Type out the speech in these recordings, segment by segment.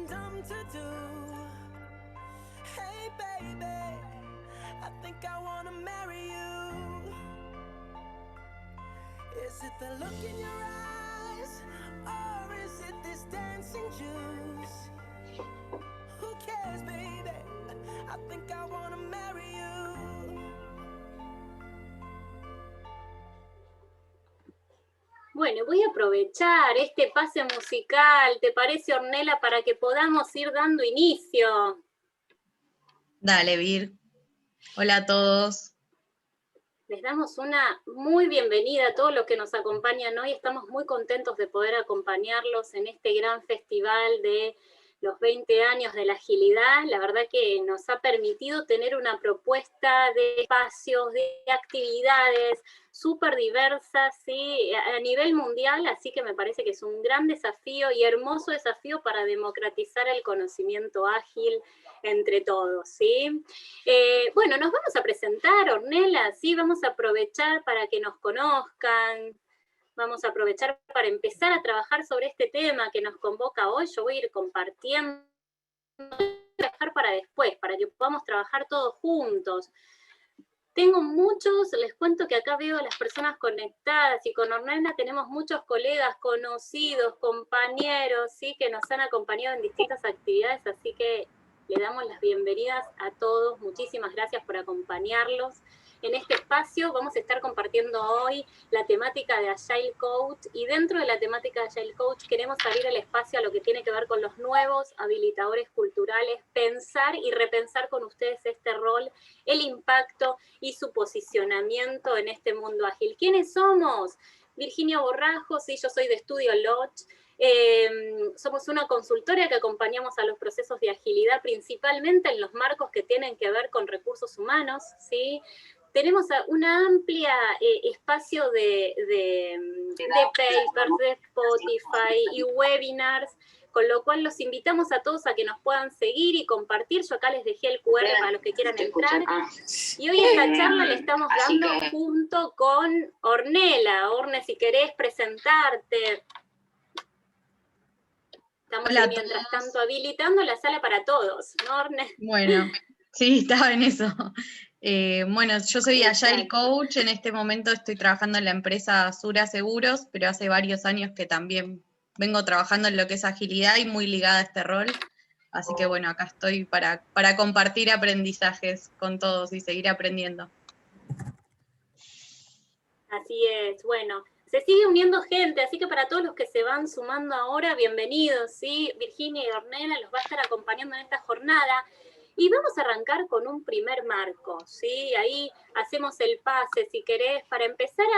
something dumb to do. Hey baby, I think I wanna marry you. Is it the look in your eyes, or is it this dancing juice? Who cares, baby? I think I wanna marry you. Bueno, voy a aprovechar este pase musical, ¿te parece, Ornella, para que podamos ir dando inicio? Dale, Vir. Hola a todos. Les damos una muy bienvenida a todos los que nos acompañan hoy. Estamos muy contentos de poder acompañarlos en este gran festival de los 20 años de la agilidad. La verdad que nos ha permitido tener una propuesta de espacios, de actividades súper diversas, ¿sí? A nivel mundial, así que me parece que es un gran desafío y hermoso desafío para democratizar el conocimiento ágil entre todos, ¿sí? Bueno, nos vamos a presentar, Ornella, ¿sí? Vamos a aprovechar para que nos conozcan, vamos a aprovechar para empezar a trabajar sobre este tema que nos convoca hoy. Yo voy a ir compartiendo, voy a dejar para después, para que podamos trabajar todos juntos. Tengo muchos, les cuento que acá veo a las personas conectadas y con Ornella tenemos muchos colegas, conocidos, compañeros, ¿sí? Que nos han acompañado en distintas actividades, así que le damos las bienvenidas a todos. Muchísimas gracias por acompañarlos. En este espacio vamos a estar compartiendo hoy la temática de Agile Coach, y dentro de la temática de Agile Coach queremos abrir el espacio a lo que tiene que ver con los nuevos habilitadores culturales, pensar y repensar con ustedes este rol, el impacto y su posicionamiento en este mundo ágil. ¿Quiénes somos? Virginia Borrajos, y yo soy de Estudio Lodge. Somos una consultora que acompañamos a los procesos de agilidad, principalmente en los marcos que tienen que ver con recursos humanos, ¿sí? Tenemos un amplio espacio de papers, de Spotify y webinars, con lo cual los invitamos a todos a que nos puedan seguir y compartir. Yo acá les dejé el QR para los que quieran entrar. Y hoy esta charla le estamos dando junto con Ornella. Orne, si querés presentarte. Estamos Hola, mientras tanto habilitando la sala para todos, ¿no, Orne? Bueno, sí, estaba en eso. Bueno, yo soy Agile Coach, en este momento estoy trabajando en la empresa Sura Seguros, pero hace varios años que también vengo trabajando en lo que es agilidad y muy ligada a este rol. Así que bueno, acá estoy para compartir aprendizajes con todos y seguir aprendiendo. Así es, bueno, se sigue uniendo gente, así que para todos los que se van sumando ahora, bienvenidos, ¿sí? Virginia y Ornella los va a estar acompañando en esta jornada. Y vamos a arrancar con un primer marco, ¿sí? Ahí hacemos el pase, si querés, para empezar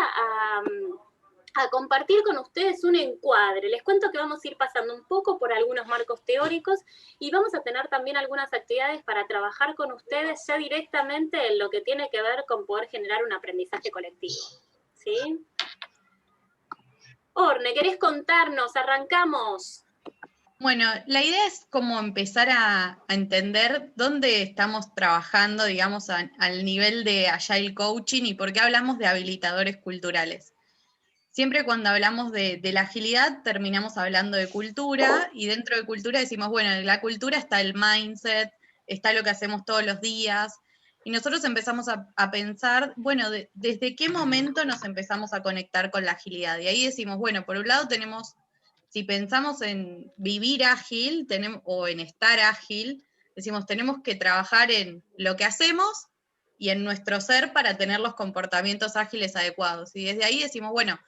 a compartir con ustedes un encuadre. Les cuento que vamos a ir pasando un poco por algunos marcos teóricos y vamos a tener también algunas actividades para trabajar con ustedes ya directamente en lo que tiene que ver con poder generar un aprendizaje colectivo, ¿sí? Orne, ¿querés contarnos? Arrancamos. Bueno, la idea es como empezar a entender dónde estamos trabajando, digamos, al nivel de Agile Coaching y por qué hablamos de habilitadores culturales. Siempre cuando hablamos de la agilidad terminamos hablando de cultura, y dentro de cultura decimos, bueno, en la cultura está el mindset, está lo que hacemos todos los días, y nosotros empezamos a pensar, bueno, ¿desde qué momento nos empezamos a conectar con la agilidad? Y ahí decimos, bueno, por un lado tenemos, si pensamos en vivir ágil o en estar ágil, decimos, tenemos que trabajar en lo que hacemos y en nuestro ser para tener los comportamientos ágiles adecuados. Y desde ahí decimos, bueno,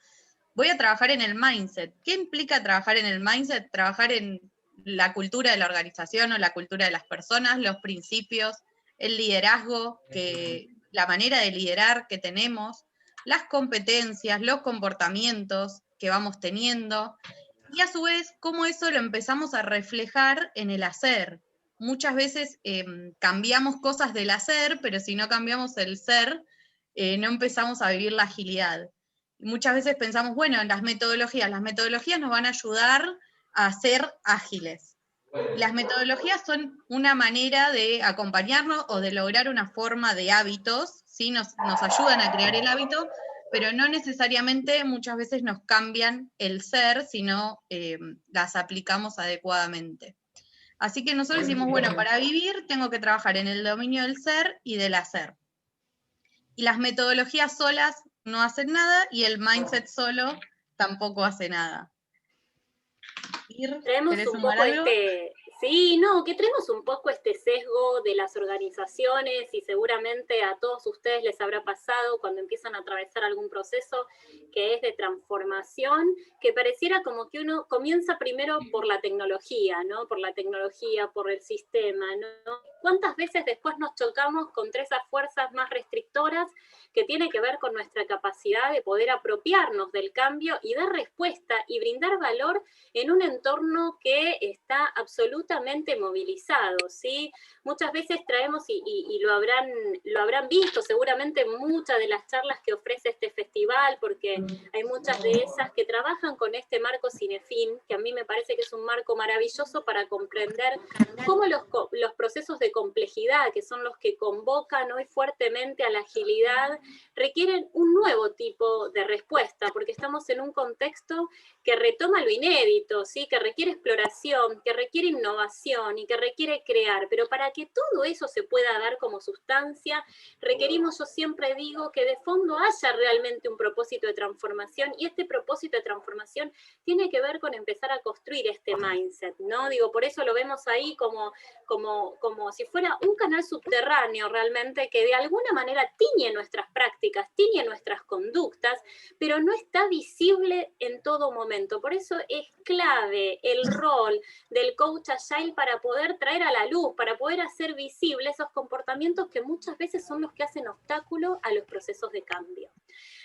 voy a trabajar en el mindset. ¿Qué implica trabajar en el mindset? Trabajar en la cultura de la organización o la cultura de las personas, los principios, el liderazgo, la manera de liderar que tenemos, las competencias, los comportamientos que vamos teniendo, y a su vez, cómo eso lo empezamos a reflejar en el hacer. Muchas veces cambiamos cosas del hacer, pero si no cambiamos el ser, no empezamos a vivir la agilidad. Muchas veces pensamos, bueno, las metodologías nos van a ayudar a ser ágiles. Las metodologías son una manera de acompañarnos o de lograr una forma de hábitos, ¿sí? Nos ayudan a crear el hábito, pero no necesariamente muchas veces nos cambian el ser, sino las aplicamos adecuadamente. Así que nosotros decimos, bueno, para vivir tengo que trabajar en el dominio del ser y del hacer. Y las metodologías solas no hacen nada y el mindset solo tampoco hace nada. Traemos ¿Querés un sumar poco algo? que traemos un poco este sesgo de las organizaciones y seguramente a todos ustedes les habrá pasado cuando empiezan a atravesar algún proceso que es de transformación, que pareciera como que uno comienza primero por la tecnología, ¿no? Por la tecnología, por el sistema, ¿no? ¿Cuántas veces después nos chocamos contra esas fuerzas más restrictoras que tiene que ver con nuestra capacidad de poder apropiarnos del cambio y dar respuesta y brindar valor en un entorno que está absolutamente movilizado, ¿sí? Muchas veces traemos, y lo habrán visto seguramente en muchas de las charlas que ofrece este festival, porque hay muchas de esas que trabajan con este marco Cinefin, que a mí me parece que es un marco maravilloso para comprender cómo los procesos de complejidad, que son los que convocan hoy fuertemente a la agilidad, requieren un nuevo tipo de respuesta, porque estamos en un contexto que retoma lo inédito, ¿sí? Que requiere exploración, que requiere innovación y que requiere crear, pero para que todo eso se pueda dar como sustancia, requerimos, yo siempre digo, que de fondo haya realmente un propósito de transformación, y este propósito de transformación tiene que ver con empezar a construir este mindset, ¿no? Digo, por eso lo vemos ahí como si fuera un canal subterráneo realmente, que de alguna manera tiñe nuestras prácticas, tiñe nuestras conductas, pero no está visible en todo momento. Por eso es clave el rol del coach agile para poder traer a la luz, para poder hacer visible esos comportamientos que muchas veces son los que hacen obstáculo a los procesos de cambio.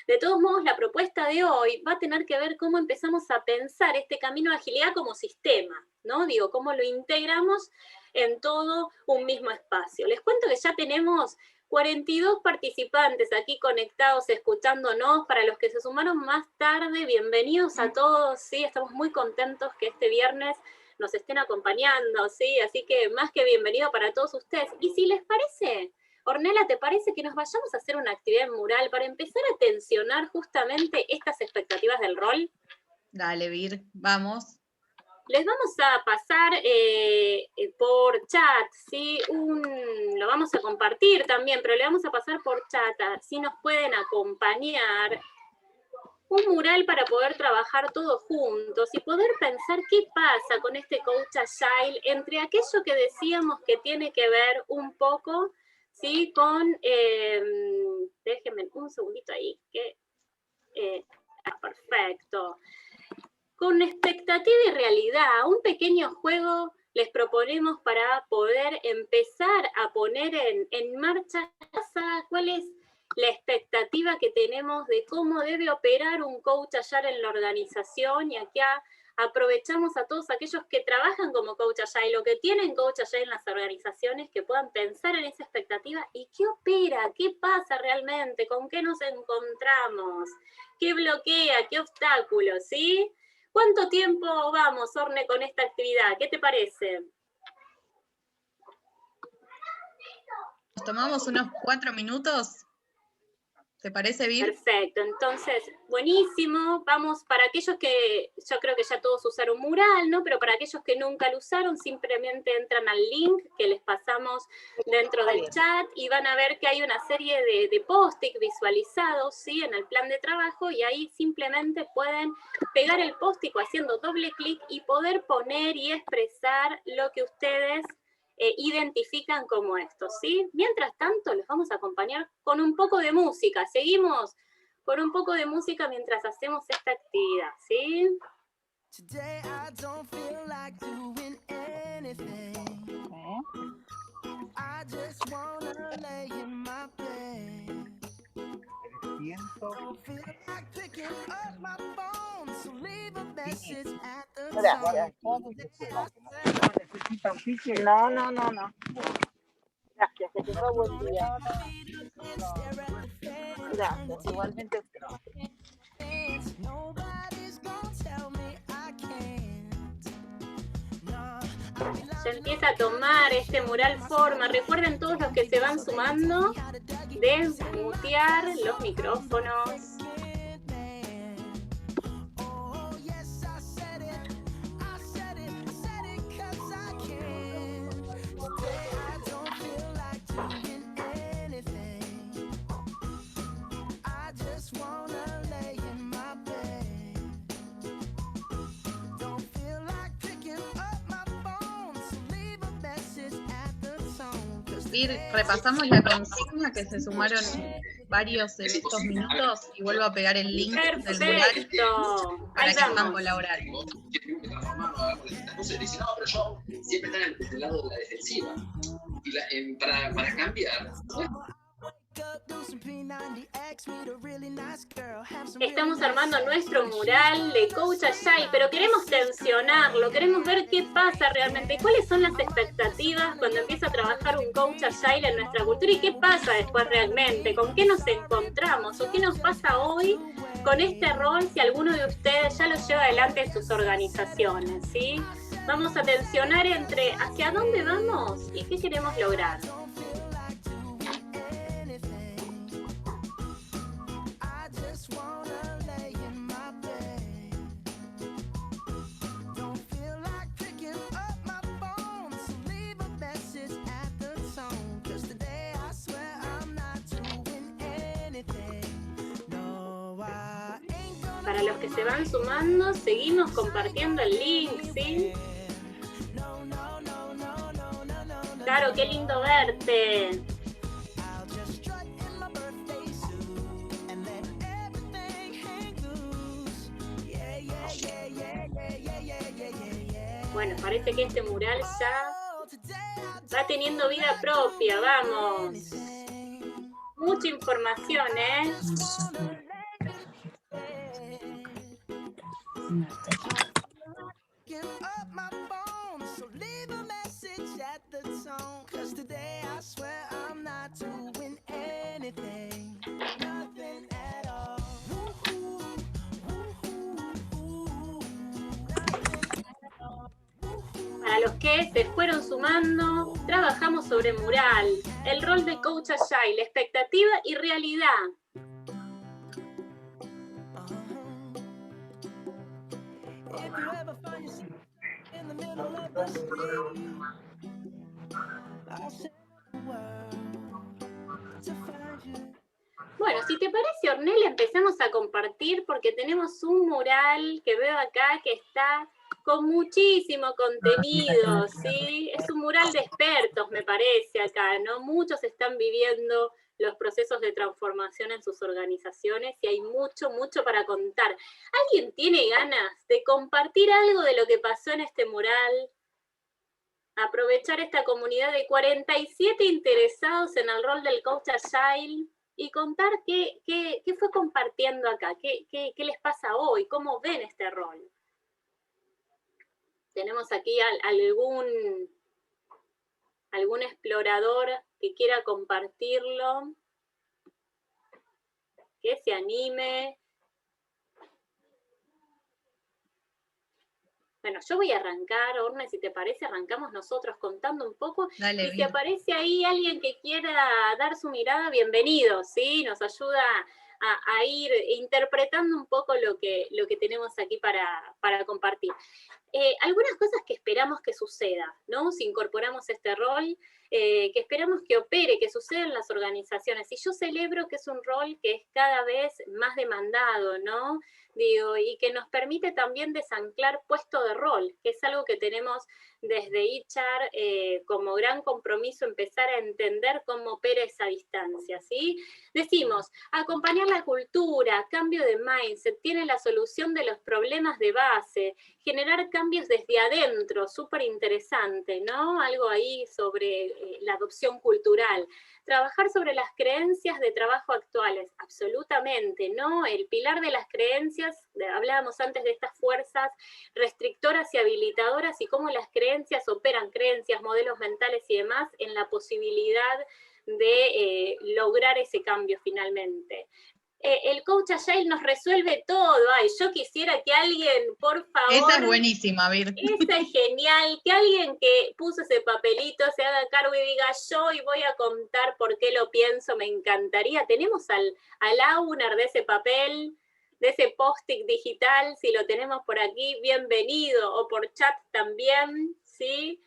De todos modos, la propuesta de hoy va a tener que ver cómo empezamos a pensar este camino de agilidad como sistema, ¿no? Digo, cómo lo integramos en todo un mismo espacio. Les cuento que ya tenemos 42 participantes aquí conectados, escuchándonos. Para los que se sumaron más tarde, bienvenidos a todos, ¿sí? Estamos muy contentos que este viernes nos estén acompañando, ¿sí? Así que más que bienvenido para todos ustedes. Y si les parece, Ornella, ¿te parece que nos vayamos a hacer una actividad mural para empezar a tensionar justamente estas expectativas del rol? Dale, Vir, vamos. Les vamos a pasar por chat, ¿sí? Lo vamos a compartir también, pero le vamos a pasar por chat, si nos pueden acompañar. Un mural para poder trabajar todos juntos y poder pensar qué pasa con este coach agile entre aquello que decíamos que tiene que ver un poco, ¿sí? Con, déjenme un segundito ahí, que, perfecto. Con expectativa y realidad, un pequeño juego les proponemos para poder empezar a poner en marcha cuál es la expectativa que tenemos de cómo debe operar un coach agile en la organización, y acá aprovechamos a todos aquellos que trabajan como coach agile o que tienen coach agile en las organizaciones, que puedan pensar en esa expectativa y qué opera, qué pasa realmente, con qué nos encontramos, qué bloquea, qué obstáculos, ¿sí? ¿Cuánto tiempo vamos, Orne, con esta actividad? ¿Qué te parece? Nos tomamos unos 4 minutos. ¿Te parece, Vir? Perfecto, entonces, buenísimo. Vamos, para aquellos que, yo creo que ya todos usaron mural, ¿no? Pero para aquellos que nunca lo usaron, simplemente entran al link que les pasamos dentro del chat y van a ver que hay una serie de post-it visualizados, ¿sí? En el plan de trabajo, y ahí simplemente pueden pegar el post-it haciendo doble clic y poder poner y expresar lo que ustedes identifican como esto, ¿sí? Mientras tanto, les vamos a acompañar con un poco de música. Seguimos con un poco de música mientras hacemos esta actividad, ¿sí? Today I don't feel like doing anything. I just wanna lay in my bed. Don't feel like picking up my phone, so leave a message at the Gracias. No. Gracias, que tenga buen día. Gracias, igualmente. Nobody's gonna tell me I can't. No, Ya empieza a tomar este mural forma. Recuerden todos los que se van sumando, desmutear los micrófonos. oh yes, I said it 'cause I can't. repasamos la consigna, que se sumaron varios en estos minutos, y vuelvo a pegar el link del mural Perfecto. para Ahí que puedan vamos. colaborar. Entonces dice, no, pero yo siempre están del lado de la defensiva. Y para cambiar, Estamos armando nuestro mural de Coach Agile, pero queremos tensionarlo, queremos ver qué pasa realmente, cuáles son las expectativas cuando empieza a trabajar un Coach Agile en nuestra cultura y qué pasa después realmente, con qué nos encontramos o qué nos pasa hoy con este rol si alguno de ustedes ya lo lleva adelante en sus organizaciones, ¿sí? Vamos a tensionar entre hacia dónde vamos y qué queremos lograr. Para los que se van sumando, seguimos compartiendo el link, ¿sí? Caro, qué lindo verte. Bueno, parece que este mural ya va teniendo vida propia, vamos. Mucha información, ¿eh? Para los que se fueron sumando, trabajamos sobre mural, el rol de Coach Agile, expectativa y realidad. Bueno, si te parece, Ornel, empezamos a compartir porque tenemos un mural que veo acá que está con muchísimo contenido, ¿sí? Es un mural de expertos, me parece, acá, ¿no? Muchos están viviendo los procesos de transformación en sus organizaciones y hay mucho, mucho para contar. ¿Alguien tiene ganas de compartir algo de lo que pasó en este mural? Aprovechar esta comunidad de 47 interesados en el rol del Coach Agile y contar qué fue compartiendo acá, qué les pasa hoy, cómo ven este rol. ¿Tenemos aquí algún explorador que quiera compartirlo? Que se anime. Bueno, yo voy a arrancar, Orne, si te parece, arrancamos nosotros contando un poco. Dale, y si bien. aparece ahí alguien que quiera dar su mirada, bienvenido, ¿sí? Nos ayuda a ir interpretando un poco lo que tenemos aquí para compartir. Algunas cosas que esperamos que suceda, ¿no? Si incorporamos este rol, que esperamos que opere, que suceda en las organizaciones. Y yo celebro que es un rol que es cada vez más demandado, ¿no? Digo, y que nos permite también desanclar puesto de rol, que es algo que tenemos desde HR como gran compromiso, empezar a entender cómo opera esa distancia, ¿sí? Decimos, acompañar la cultura, cambio de mindset, tiene la solución de los problemas de base, generar cambios desde adentro, súper interesante, ¿no? Algo ahí sobre la adopción cultural. Trabajar sobre las creencias de trabajo actuales, absolutamente, ¿no? El pilar de las creencias, hablábamos antes de estas fuerzas restrictoras y habilitadoras y cómo las creencias operan, creencias, modelos mentales y demás, en la posibilidad de lograr ese cambio finalmente. El Coach Agile nos resuelve todo. Ay, yo quisiera que alguien, por favor... Esa es buenísima, Vir. Esa es genial. Que alguien que puso ese papelito se haga cargo y diga yo y voy a contar por qué lo pienso, me encantaría. Tenemos al owner de ese papel, de ese post-it digital, si lo tenemos por aquí, bienvenido, o por chat también, ¿sí?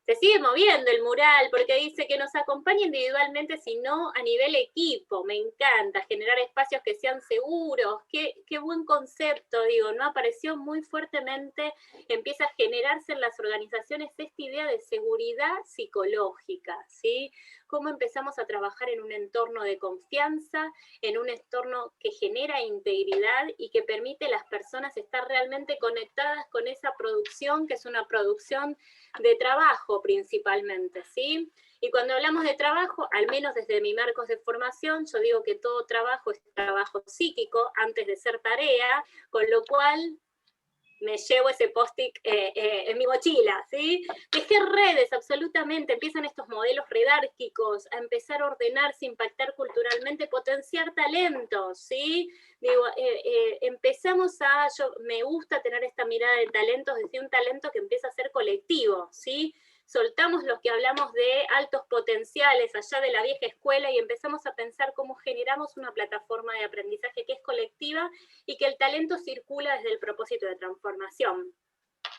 Se sigue moviendo el mural porque dice que nos acompaña individualmente, sino a nivel equipo. Me encanta generar espacios que sean seguros. Qué buen concepto, digo, ¿no? Apareció muy fuertemente, empieza a generarse en las organizaciones esta idea de seguridad psicológica, ¿sí? cómo empezamos a trabajar en un entorno de confianza, en un entorno que genera integridad y que permite a las personas estar realmente conectadas con esa producción, que es una producción de trabajo principalmente, ¿sí? Y cuando hablamos de trabajo, al menos desde mi marcos de formación, yo digo que todo trabajo es trabajo psíquico antes de ser tarea, con lo cual me llevo ese post-it en mi mochila, ¿sí? Tejer redes, absolutamente, empiezan estos modelos redárquicos, a empezar a ordenarse, impactar culturalmente, potenciar talentos, ¿sí? Digo, me gusta tener esta mirada de talentos, desde un talento que empieza a ser colectivo, ¿sí? Soltamos los que hablamos de altos potenciales allá de la vieja escuela y empezamos a pensar cómo generamos una plataforma de aprendizaje que es colectiva y que el talento circula desde el propósito de transformación.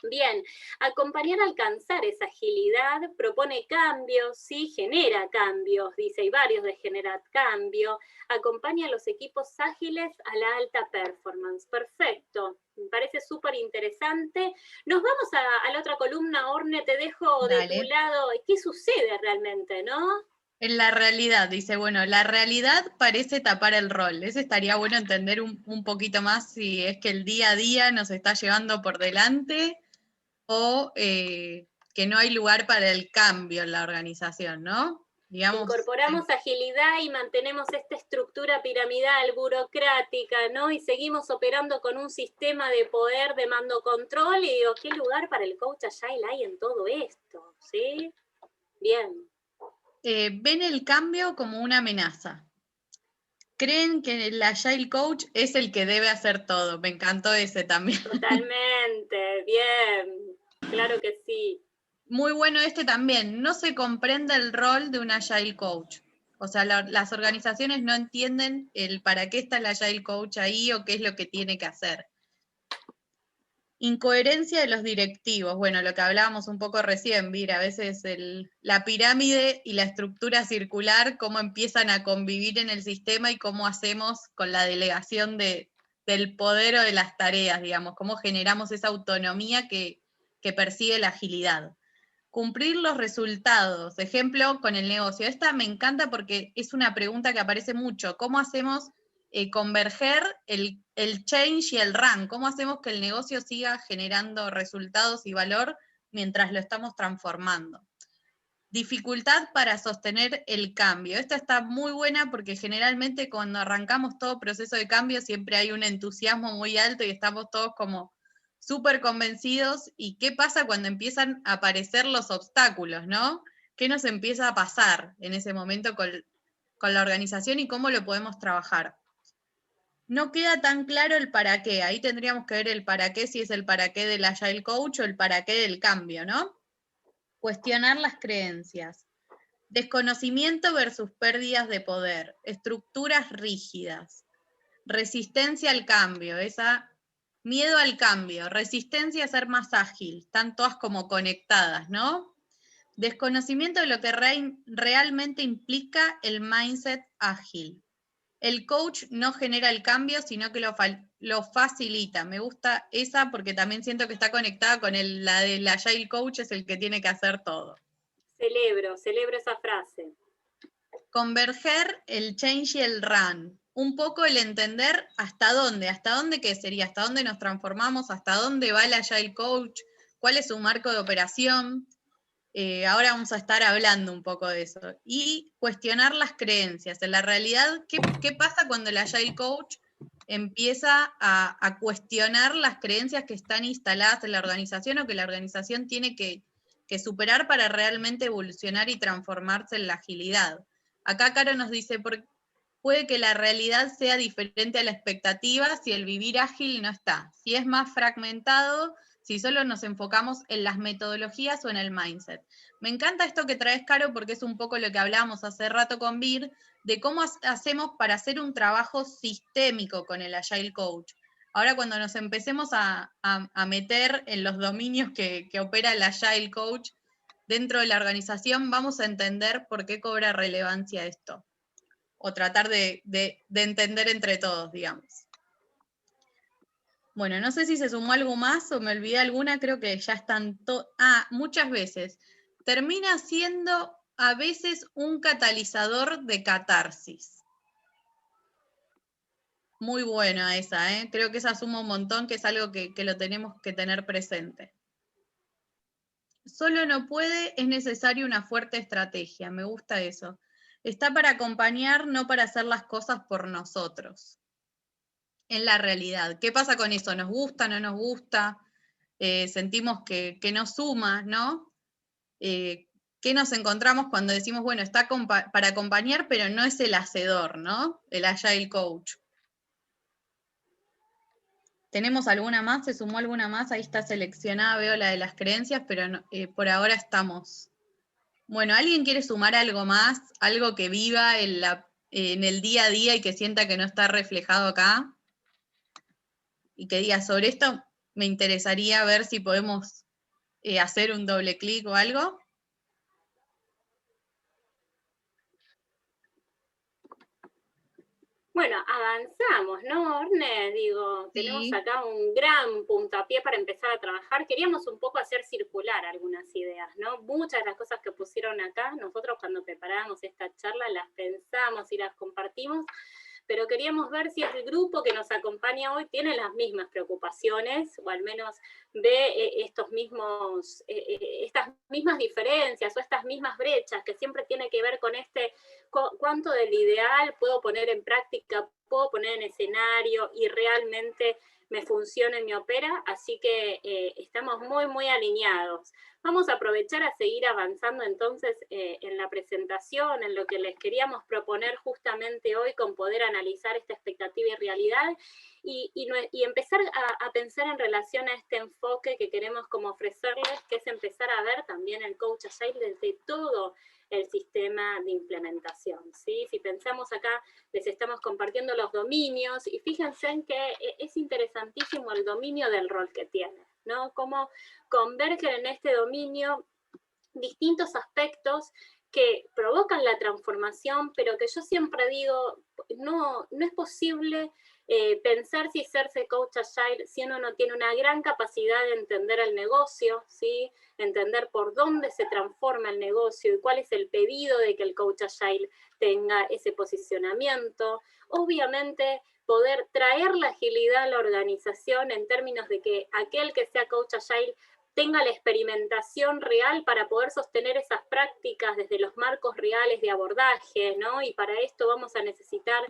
Bien, acompañar a alcanzar esa agilidad propone cambios, sí, genera cambios, dice, hay varios de generar cambio, acompaña a los equipos ágiles a la alta performance. Perfecto, me parece súper interesante. Nos vamos a la otra columna, Orne, te dejo de tu lado. ¿Qué sucede realmente, no? En la realidad, dice, bueno, la realidad parece tapar el rol. Ese estaría bueno entender un poquito más si es que el día a día nos está llevando por delante o que no hay lugar para el cambio en la organización, ¿no? Digamos, incorporamos agilidad y mantenemos esta estructura piramidal, burocrática, ¿no? Y seguimos operando con un sistema de poder, de mando-control, y digo, ¿qué lugar para el coach agile hay en todo esto? ¿Sí? Bien. Ven el cambio como una amenaza. Creen que el Agile Coach es el que debe hacer todo. Me encantó ese también. Totalmente, bien. Claro que sí. Muy bueno este también. No se comprende el rol de un Agile Coach. O sea, las organizaciones no entienden el para qué está el Agile Coach ahí o qué es lo que tiene que hacer. Incoherencia de los directivos. Bueno, lo que hablábamos un poco recién, Vira, a veces la pirámide y la estructura circular, cómo empiezan a convivir en el sistema y cómo hacemos con la delegación del poder o de las tareas, digamos, cómo generamos esa autonomía que persigue la agilidad. Cumplir los resultados, ejemplo, con el negocio. Esta me encanta porque es una pregunta que aparece mucho. ¿Cómo hacemos converger el change y el run? ¿Cómo hacemos que el negocio siga generando resultados y valor mientras lo estamos transformando? Dificultad para sostener el cambio. Esta está muy buena porque generalmente cuando arrancamos todo proceso de cambio siempre hay un entusiasmo muy alto y estamos todos como súper convencidos. ¿Y qué pasa cuando empiezan a aparecer los obstáculos, no? ¿Qué nos empieza a pasar en ese momento con la organización y cómo lo podemos trabajar? No queda tan claro el para qué. Ahí tendríamos que ver el para qué, si es el para qué del Agile Coach o el para qué del cambio, ¿no? Cuestionar las creencias. Desconocimiento versus pérdidas de poder. Estructuras rígidas. Resistencia al cambio. Miedo al cambio. Resistencia a ser más ágil. Están todas como conectadas, ¿no? Desconocimiento de lo que realmente implica el mindset ágil. El coach no genera el cambio, sino que lo facilita. Me gusta esa porque también siento que está conectada con la del Agile Coach, es el que tiene que hacer todo. Celebro esa frase. Converger el change y el run. Un poco el entender hasta dónde qué sería, hasta dónde nos transformamos, hasta dónde va el Agile Coach, cuál es su marco de operación. Ahora vamos a estar hablando un poco de eso. Y cuestionar las creencias. En la realidad, ¿qué pasa cuando el Agile Coach empieza a cuestionar las creencias que están instaladas en la organización o que la organización tiene que superar para realmente evolucionar y transformarse en la agilidad? Acá Caro nos dice, puede que la realidad sea diferente a la expectativa si el vivir ágil no está. Si es más fragmentado, si solo nos enfocamos en las metodologías o en el mindset. Me encanta esto que traes, Caro, porque es un poco lo que hablábamos hace rato con Vir, de cómo hacemos para hacer un trabajo sistémico con el Agile Coach. Ahora cuando nos empecemos a meter en los dominios que opera el Agile Coach dentro de la organización, vamos a entender por qué cobra relevancia esto. O tratar de entender entre todos, digamos. Bueno, no sé si se sumó algo más o me olvidé alguna, creo que ya están muchas veces. Termina siendo a veces un catalizador de catarsis. Muy buena esa, ¿eh? Creo que esa suma un montón, que es algo que lo tenemos que tener presente. Solo no puede, es necesaria una fuerte estrategia, me gusta eso. Está para acompañar, no para hacer las cosas por nosotros. En la realidad, ¿qué pasa con eso? ¿Nos gusta, no nos gusta? Sentimos que nos suma, ¿no? ¿Qué nos encontramos cuando decimos, bueno, está para acompañar, pero no es el hacedor, ¿no? El Agile Coach. ¿Tenemos alguna más? ¿Se sumó alguna más? Ahí está seleccionada, veo la de las creencias, pero no, por ahora estamos. Bueno, ¿alguien quiere sumar algo más? Algo que viva en el día a día y que sienta que no está reflejado acá. Y que diga, sobre esto me interesaría ver si podemos hacer un doble clic o algo. Bueno, avanzamos, ¿no, Orne? Digo, tenemos Sí. acá un gran puntapié para empezar a trabajar. Queríamos un poco hacer circular algunas ideas, ¿no? Muchas de las cosas que pusieron acá, nosotros cuando preparábamos esta charla las pensamos y las compartimos, pero queríamos ver si el grupo que nos acompaña hoy tiene las mismas preocupaciones, o al menos ve estas mismas diferencias o estas mismas brechas, que siempre tiene que ver con cuánto del ideal puedo poner en práctica, puedo poner en escenario y realmente me funciona y me opera, así que estamos muy, muy alineados. Vamos a aprovechar a seguir avanzando entonces en la presentación, en lo que les queríamos proponer justamente hoy con poder analizar esta expectativa y realidad y empezar a pensar en relación a este enfoque que queremos como ofrecerles, que es empezar a ver también el Coach Agile desde todo el sistema de implementación, ¿sí? Si pensamos acá, les estamos compartiendo los dominios, y fíjense en que es interesantísimo el dominio del rol que tiene, ¿no? Cómo convergen en este dominio distintos aspectos que provocan la transformación, pero que yo siempre digo, no es posible pensar si serse coach agile si uno no tiene una gran capacidad de entender el negocio, ¿sí? Entender por dónde se transforma el negocio y cuál es el pedido de que el coach agile tenga ese posicionamiento. Obviamente, poder traer la agilidad a la organización en términos de que aquel que sea coach agile tenga la experimentación real para poder sostener esas prácticas desde los marcos reales de abordaje, ¿no? Y para esto vamos a necesitar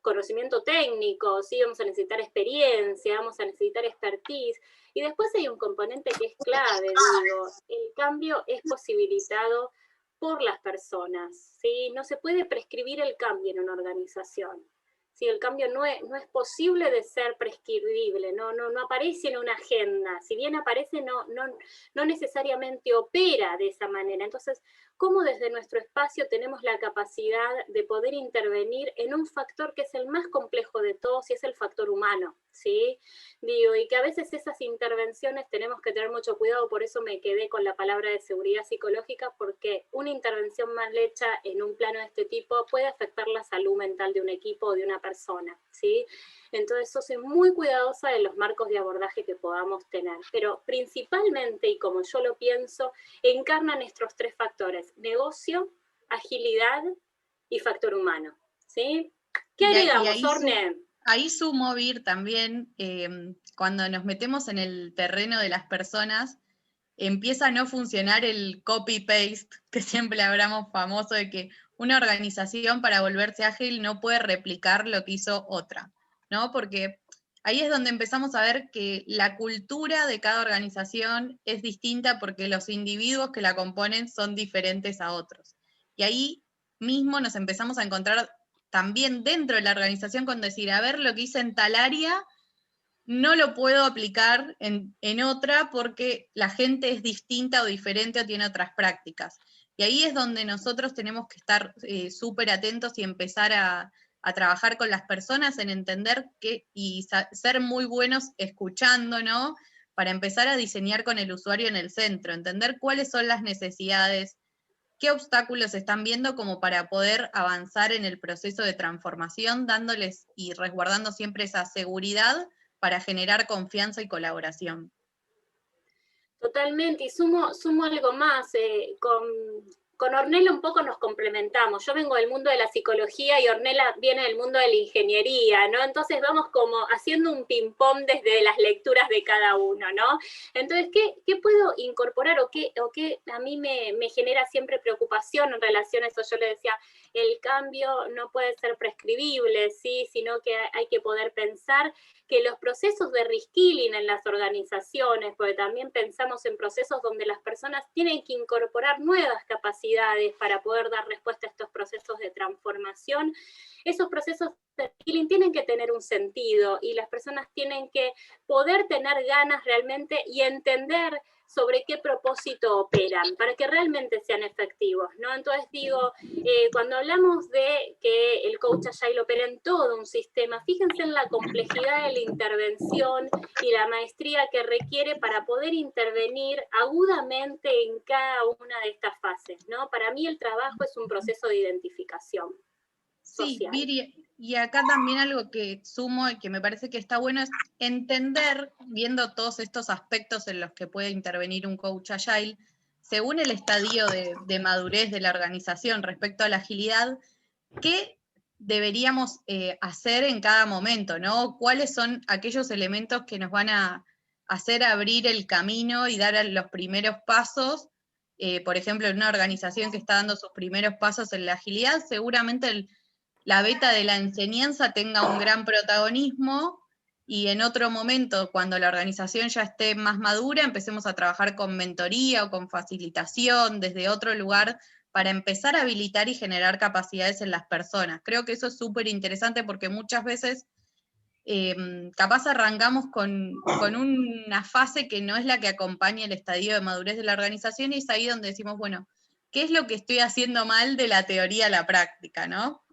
conocimiento técnico, ¿sí? Vamos a necesitar experiencia, vamos a necesitar expertise. Y después hay un componente que es clave, digo, el cambio es posibilitado por las personas, ¿sí? No se puede prescribir el cambio en una organización. Sí, el cambio no es posible de ser prescribible, no aparece en una agenda, si bien aparece no necesariamente opera de esa manera. Entonces, ¿cómo desde nuestro espacio tenemos la capacidad de poder intervenir en un factor que es el más complejo de todos y es el factor humano? ¿Sí? Digo, y que a veces esas intervenciones tenemos que tener mucho cuidado, por eso me quedé con la palabra de seguridad psicológica, porque una intervención mal hecha en un plano de este tipo puede afectar la salud mental de un equipo o de una persona, ¿sí? Entonces yo soy muy cuidadosa de los marcos de abordaje que podamos tener, pero principalmente, y como yo lo pienso, encarnan estos tres factores: negocio, agilidad y factor humano, ¿sí? ¿Qué agregamos, Orne? Ahí sumo, Vir, también, cuando nos metemos en el terreno de las personas, empieza a no funcionar el copy-paste, que siempre hablamos famoso de que una organización para volverse ágil no puede replicar lo que hizo otra, ¿no? Porque ahí es donde empezamos a ver que la cultura de cada organización es distinta porque los individuos que la componen son diferentes a otros. Y ahí mismo nos empezamos a encontrar también dentro de la organización con decir, a ver, lo que hice en tal área no lo puedo aplicar en otra porque la gente es distinta o diferente o tiene otras prácticas. Y ahí es donde nosotros tenemos que estar súper atentos y empezar a trabajar con las personas en entender y ser muy buenos escuchando, ¿no? Para empezar a diseñar con el usuario en el centro, entender cuáles son las necesidades, qué obstáculos están viendo como para poder avanzar en el proceso de transformación, dándoles y resguardando siempre esa seguridad para generar confianza y colaboración. Totalmente, y sumo algo más, con Ornella un poco nos complementamos. Yo vengo del mundo de la psicología y Ornella viene del mundo de la ingeniería, ¿no? Entonces vamos como haciendo un ping-pong desde las lecturas de cada uno, ¿no? Entonces, ¿qué puedo incorporar o qué a mí me genera siempre preocupación en relación a eso? Yo le decía, el cambio no puede ser prescribible, ¿sí? Sino que hay que poder pensar que los procesos de reskilling en las organizaciones, porque también pensamos en procesos donde las personas tienen que incorporar nuevas capacidades para poder dar respuesta a estos procesos de transformación, esos procesos de reskilling tienen que tener un sentido y las personas tienen que poder tener ganas realmente y entender sobre qué propósito operan, para que realmente sean efectivos, ¿no? Entonces digo, cuando hablamos de que el coach agile opera en todo un sistema, fíjense en la complejidad de la intervención y la maestría que requiere para poder intervenir agudamente en cada una de estas fases, ¿no? Para mí el trabajo es un proceso de identificación social. Sí, Viri, y acá también algo que sumo y que me parece que está bueno es entender, viendo todos estos aspectos en los que puede intervenir un coach agile, según el estadio de madurez de la organización respecto a la agilidad, ¿qué deberíamos hacer en cada momento, ¿no? ¿Cuáles son aquellos elementos que nos van a hacer abrir el camino y dar los primeros pasos? Por ejemplo, en una organización que está dando sus primeros pasos en la agilidad, seguramente la beta de la enseñanza tenga un gran protagonismo y en otro momento, cuando la organización ya esté más madura, empecemos a trabajar con mentoría o con facilitación desde otro lugar para empezar a habilitar y generar capacidades en las personas. Creo que eso es súper interesante porque muchas veces capaz arrancamos con una fase que no es la que acompaña el estadio de madurez de la organización y es ahí donde decimos, bueno, ¿qué es lo que estoy haciendo mal de la teoría a la práctica, no?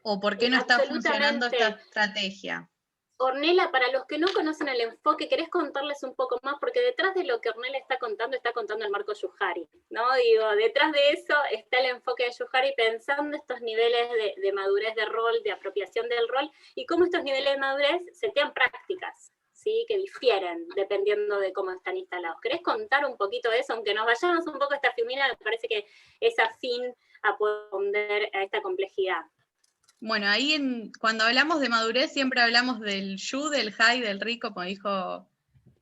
¿O por qué no está funcionando esta estrategia? Ornella, para los que no conocen el enfoque, ¿querés contarles un poco más? Porque detrás de lo que Ornella está contando el marco Yuhari, ¿no? Digo, detrás de eso está el enfoque de Yuhari pensando estos niveles de madurez de rol, de apropiación del rol, y cómo estos niveles de madurez setean prácticas, ¿sí? Que difieren dependiendo de cómo están instalados. ¿Querés contar un poquito de eso? Aunque nos vayamos un poco a esta filmina, me parece que es afín a poder responder a esta complejidad. Bueno, ahí cuando hablamos de madurez siempre hablamos del yu, del high, del ri, como dijo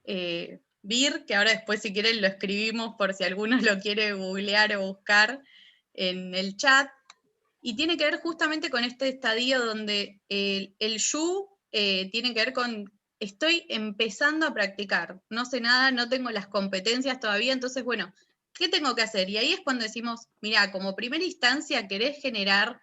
Bir, que ahora después si quieren lo escribimos por si alguno lo quiere googlear o buscar en el chat. Y tiene que ver justamente con este estadio donde el yu tiene que ver con estoy empezando a practicar, no sé nada, no tengo las competencias todavía, entonces bueno, ¿qué tengo que hacer? Y ahí es cuando decimos, mira, como primera instancia querés generar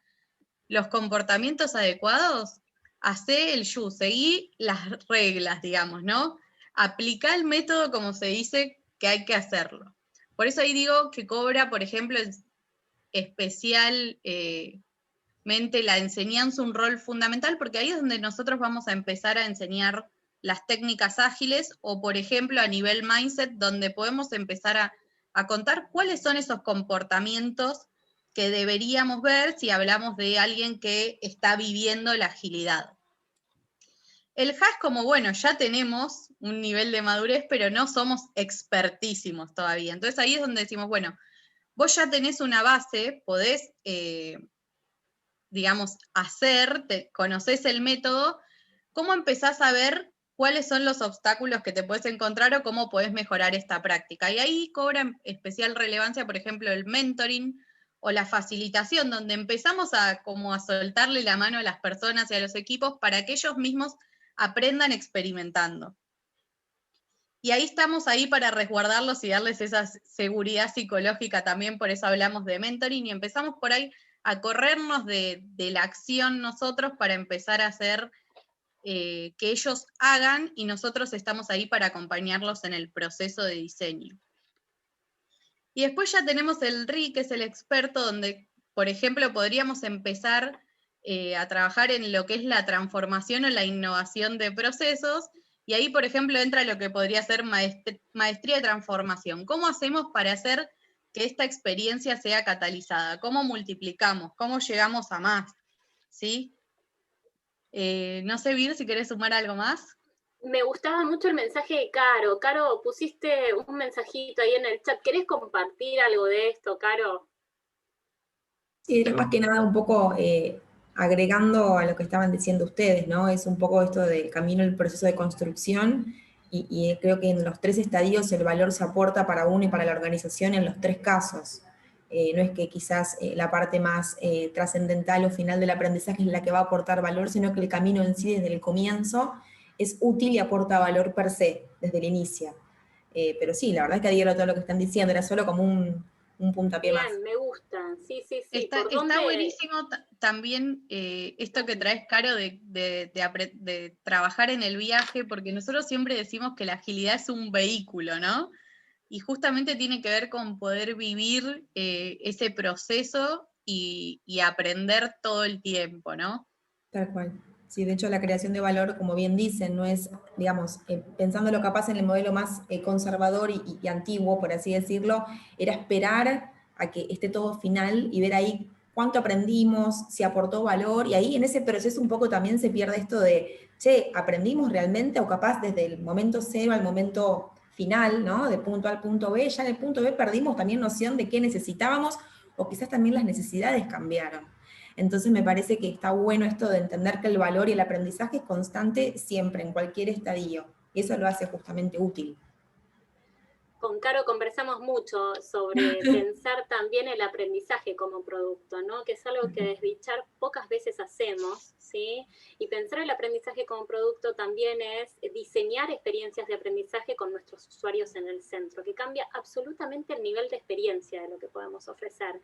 los comportamientos adecuados, hacé el yu, seguí las reglas, digamos, ¿no? Aplica el método como se dice que hay que hacerlo. Por eso ahí digo que cobra, por ejemplo, especialmente la enseñanza un rol fundamental, porque ahí es donde nosotros vamos a empezar a enseñar las técnicas ágiles, o por ejemplo a nivel mindset, donde podemos empezar a contar cuáles son esos comportamientos que deberíamos ver si hablamos de alguien que está viviendo la agilidad. El HA es como, bueno, ya tenemos un nivel de madurez, pero no somos expertísimos todavía. Entonces ahí es donde decimos, bueno, vos ya tenés una base, podés, digamos, conocés el método, ¿cómo empezás a ver cuáles son los obstáculos que te puedes encontrar o cómo podés mejorar esta práctica? Y ahí cobra especial relevancia, por ejemplo, el mentoring, o la facilitación, donde empezamos como a soltarle la mano a las personas y a los equipos para que ellos mismos aprendan experimentando. Y ahí estamos ahí para resguardarlos y darles esa seguridad psicológica también, por eso hablamos de mentoring, y empezamos por ahí a corrernos de la acción nosotros para empezar a hacer que ellos hagan, y nosotros estamos ahí para acompañarlos en el proceso de diseño. Y después ya tenemos el RI, que es el experto, donde, por ejemplo, podríamos empezar a trabajar en lo que es la transformación o la innovación de procesos, y ahí, por ejemplo, entra lo que podría ser maestría de transformación. ¿Cómo hacemos para hacer que esta experiencia sea catalizada? ¿Cómo multiplicamos? ¿Cómo llegamos a más? ¿Sí? No sé, Vir, si querés sumar algo más. Me gustaba mucho el mensaje de Caro. Caro, pusiste un mensajito ahí en el chat. ¿Querés compartir algo de esto, Caro? Sí, era más que nada un poco agregando a lo que estaban diciendo ustedes, ¿no? Es un poco esto del camino, el proceso de construcción, y creo que en los 3 estadios el valor se aporta para uno y para la organización en los 3 casos. No es que quizás la parte más trascendental o final del aprendizaje es la que va a aportar valor, sino que el camino en sí desde el comienzo es útil y aporta valor per se, desde el inicio. Pero sí, la verdad es que adhiero a todo lo que están diciendo, era solo como un puntapié más. Bien, me gusta. Sí, sí, sí. Está ¿Por dónde? buenísimo también esto que traes, Caro, de trabajar en el viaje, porque nosotros siempre decimos que la agilidad es un vehículo, ¿no? Y justamente tiene que ver con poder vivir ese proceso y aprender todo el tiempo, ¿no? Tal cual. Sí, de hecho la creación de valor, como bien dicen, no es, digamos, pensándolo capaz en el modelo más conservador y antiguo, por así decirlo, era esperar a que esté todo final y ver ahí cuánto aprendimos, si aportó valor, y ahí en ese proceso un poco también se pierde esto de, che, ¿aprendimos realmente? O capaz desde el momento cero al momento final, ¿no? De punto A al punto B, ya en el punto B perdimos también noción de qué necesitábamos, o quizás también las necesidades cambiaron. Entonces me parece que está bueno esto de entender que el valor y el aprendizaje es constante siempre, en cualquier estadio. Y eso lo hace justamente útil. Con Caro conversamos mucho sobre pensar también el aprendizaje como producto, ¿no? Que es algo que desdichar pocas veces hacemos, ¿sí? Y pensar el aprendizaje como producto también es diseñar experiencias de aprendizaje con nuestros usuarios en el centro, que cambia absolutamente el nivel de experiencia de lo que podemos ofrecer.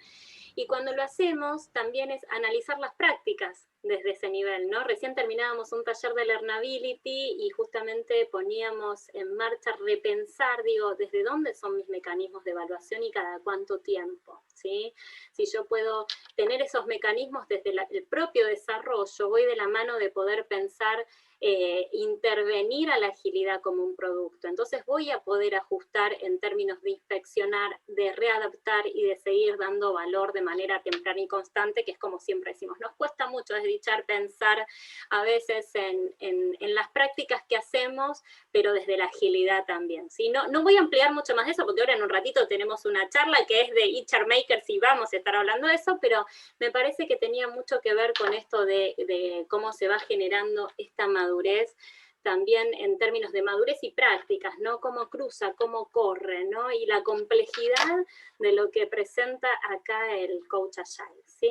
Y cuando lo hacemos, también es analizar las prácticas desde ese nivel, ¿no? Recién terminábamos un taller de Learnability y justamente poníamos en marcha repensar, digo, desde dónde son mis mecanismos de evaluación y cada cuánto tiempo, ¿sí? Si yo puedo tener esos mecanismos desde el propio desarrollo, voy de la mano de poder pensar intervenir a la agilidad como un producto. Entonces voy a poder ajustar en términos de inspeccionar, de readaptar y de seguir dando valor de manera temprana y constante, que es como siempre decimos. Nos cuesta mucho desdichar pensar a veces en las prácticas que hacemos, pero desde la agilidad también, ¿sí? No voy a ampliar mucho más de eso, porque ahora en un ratito tenemos una charla que es de HR Makers y vamos a estar hablando de eso, pero me parece que tenía mucho que ver con esto de cómo se va generando esta madurez, también en términos de madurez y prácticas, ¿no? Cómo cruza, cómo corre, ¿no? Y la complejidad de lo que presenta acá el Coach Agile, ¿sí?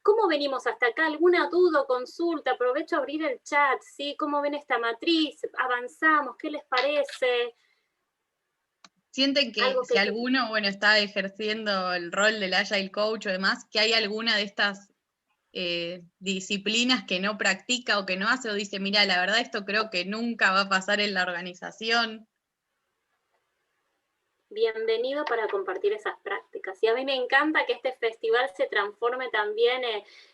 ¿Cómo venimos hasta acá? ¿Alguna duda o consulta? Aprovecho a abrir el chat, ¿sí? ¿Cómo ven esta matriz? ¿Avanzamos? ¿Qué les parece? ¿Sienten que si alguno, bueno, está ejerciendo el rol del Agile Coach o demás, que hay alguna de estas disciplinas que no practica o que no hace, o dice, mira, la verdad esto creo que nunca va a pasar en la organización? Bienvenido para compartir esas prácticas. Y a mí me encanta que este festival se transforme también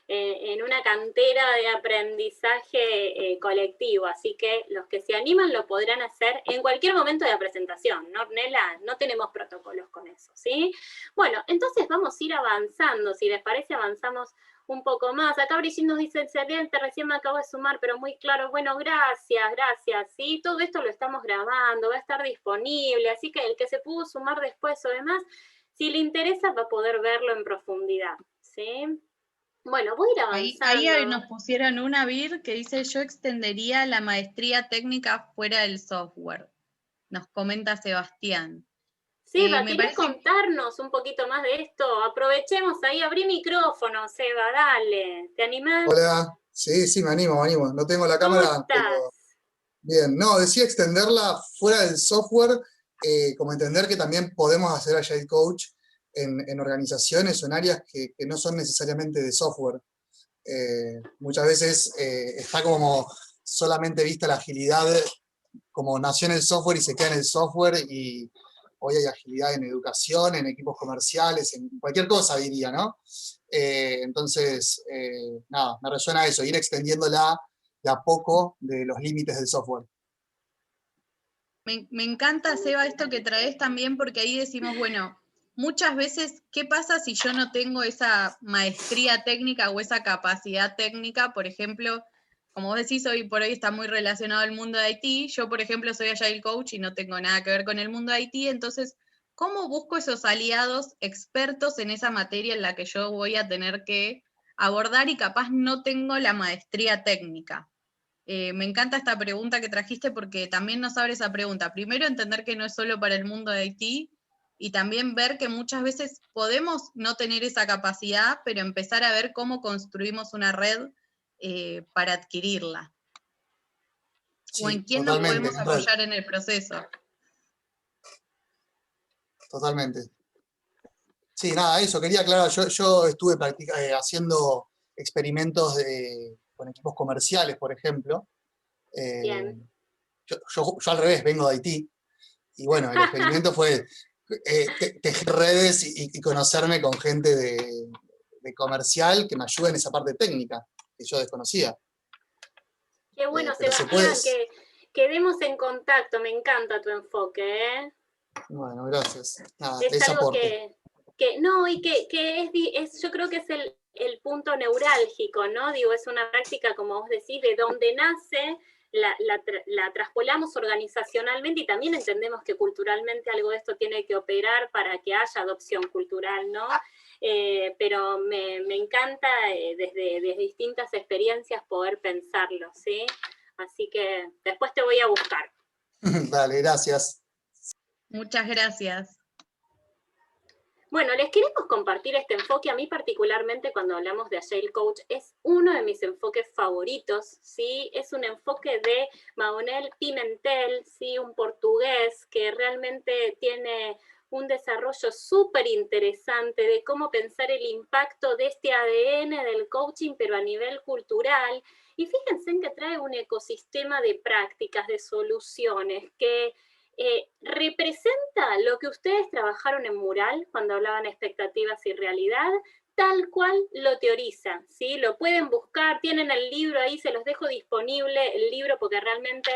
en una cantera de aprendizaje colectivo, así que los que se animan lo podrán hacer en cualquier momento de la presentación, ¿no, Ornella? No tenemos protocolos con eso, ¿sí? Bueno, entonces vamos a ir avanzando, si les parece avanzamos un poco más. Acá Brigitte nos dice, excelente, recién me acabo de sumar, pero muy claro. Bueno, gracias, ¿sí? Todo esto lo estamos grabando, va a estar disponible, así que el que se pudo sumar después o demás, si le interesa va a poder verlo en profundidad, ¿sí? Bueno, voy a ir avanzando. Ahí nos pusieron una Vir que dice, yo extendería la maestría técnica fuera del software. Nos comenta Sebastián. Seba, ¿querés contarnos un poquito más de esto? Aprovechemos ahí, abrí micrófono, Seba, dale. ¿Te animás? Hola, sí, me animo. No tengo la cámara. ¿Cómo estás? Pero... Bien, no, decía extenderla fuera del software, como entender que también podemos hacer Agile Coach en organizaciones o en áreas que no son necesariamente de software. Muchas veces está como solamente vista la agilidad como nació en el software y se queda en el software, y hoy hay agilidad en educación, en equipos comerciales, en cualquier cosa diría, ¿no? Entonces, nada, me resuena eso, ir extendiéndola de a poco de los límites del software. Me encanta, Seba, esto que traes también, porque ahí decimos, bueno, muchas veces, ¿qué pasa si yo no tengo esa maestría técnica o esa capacidad técnica, por ejemplo, como vos decís, hoy por hoy está muy relacionado al mundo de IT. Yo, por ejemplo, soy Agile Coach y no tengo nada que ver con el mundo de IT, entonces, ¿cómo busco esos aliados expertos en esa materia en la que yo voy a tener que abordar y capaz no tengo la maestría técnica? Me encanta esta pregunta que trajiste porque también nos abre esa pregunta. Primero, entender que no es solo para el mundo de IT, y también ver que muchas veces podemos no tener esa capacidad, pero empezar a ver cómo construimos una red para adquirirla. O en Sí, quién nos totalmente. podemos apoyar en el proceso. Totalmente. Sí, nada, eso, quería aclarar, yo estuve haciendo experimentos con equipos comerciales, por ejemplo. Bien. Yo al revés, vengo de Haití, y bueno, el experimento fue tejer redes y conocerme con gente de comercial que me ayude en esa parte técnica, que yo desconocía. Qué bueno, Pero se puede... Sebastián, que quedemos en contacto, me encanta tu enfoque, ¿eh? Bueno, gracias. Nada, Es ese algo aporte. no, y que yo creo que es el punto neurálgico, ¿no? Digo, es una práctica, como vos decís, de donde nace, la traspolamos organizacionalmente y también entendemos que culturalmente algo de esto tiene que operar para que haya adopción cultural, ¿no? Pero me encanta desde distintas experiencias poder pensarlo, ¿sí? Así que después te voy a buscar. Dale, gracias. Muchas gracias. Bueno, les queremos compartir este enfoque. A mí particularmente cuando hablamos de Agile Coach es uno de mis enfoques favoritos, ¿sí? Es un enfoque de Manuel Pimentel, ¿sí? Un portugués que realmente tiene un desarrollo súper interesante de cómo pensar el impacto de este ADN del coaching, pero a nivel cultural. Y fíjense en que trae un ecosistema de prácticas, de soluciones, que representa lo que ustedes trabajaron en Mural cuando hablaban de expectativas y realidad, tal cual lo teorizan, ¿sí? Lo pueden buscar, tienen el libro ahí, se los dejo disponible, el libro, porque realmente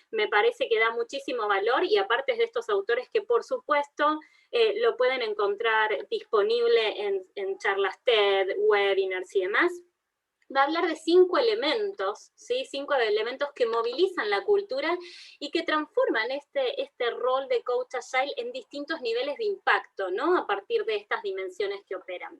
me parece que da muchísimo valor, y aparte es de estos autores que por supuesto lo pueden encontrar disponible en charlas TED, webinars y demás. Va a hablar de 5 elementos, ¿sí? 5 elementos que movilizan la cultura y que transforman este rol de coach agile en distintos niveles de impacto, ¿no? A partir de estas dimensiones que operan.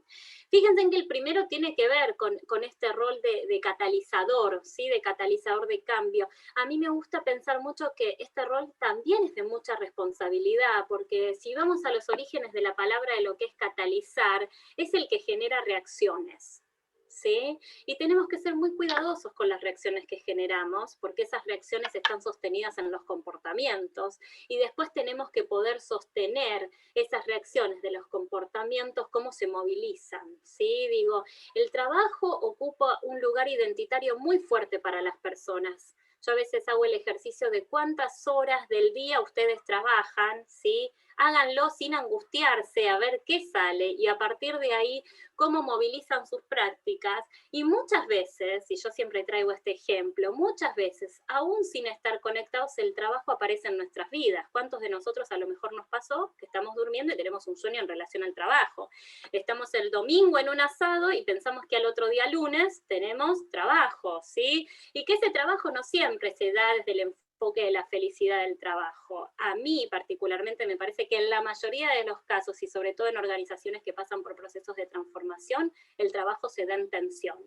Fíjense en que el primero tiene que ver con este rol de catalizador, ¿sí? De catalizador de cambio. A mí me gusta pensar mucho que este rol también es de mucha responsabilidad, porque si vamos a los orígenes de la palabra de lo que es catalizar, es el que genera reacciones, ¿sí? Y tenemos que ser muy cuidadosos con las reacciones que generamos, porque esas reacciones están sostenidas en los comportamientos, y después tenemos que poder sostener esas reacciones de los comportamientos, cómo se movilizan, ¿sí? Digo, el trabajo ocupa un lugar identitario muy fuerte para las personas. Yo a veces hago el ejercicio de cuántas horas del día ustedes trabajan, ¿sí? Háganlo sin angustiarse, a ver qué sale, y a partir de ahí, cómo movilizan sus prácticas. Y muchas veces, y yo siempre traigo este ejemplo, muchas veces, aún sin estar conectados, el trabajo aparece en nuestras vidas. ¿Cuántos de nosotros a lo mejor nos pasó que estamos durmiendo y tenemos un sueño en relación al trabajo? Estamos el domingo en un asado y pensamos que al otro día lunes tenemos trabajo, ¿sí? Y que ese trabajo no siempre se da desde el enfoque de la felicidad del trabajo. A mí particularmente me parece que en la mayoría de los casos, y sobre todo en organizaciones que pasan por procesos de transformación, el trabajo se da en tensión.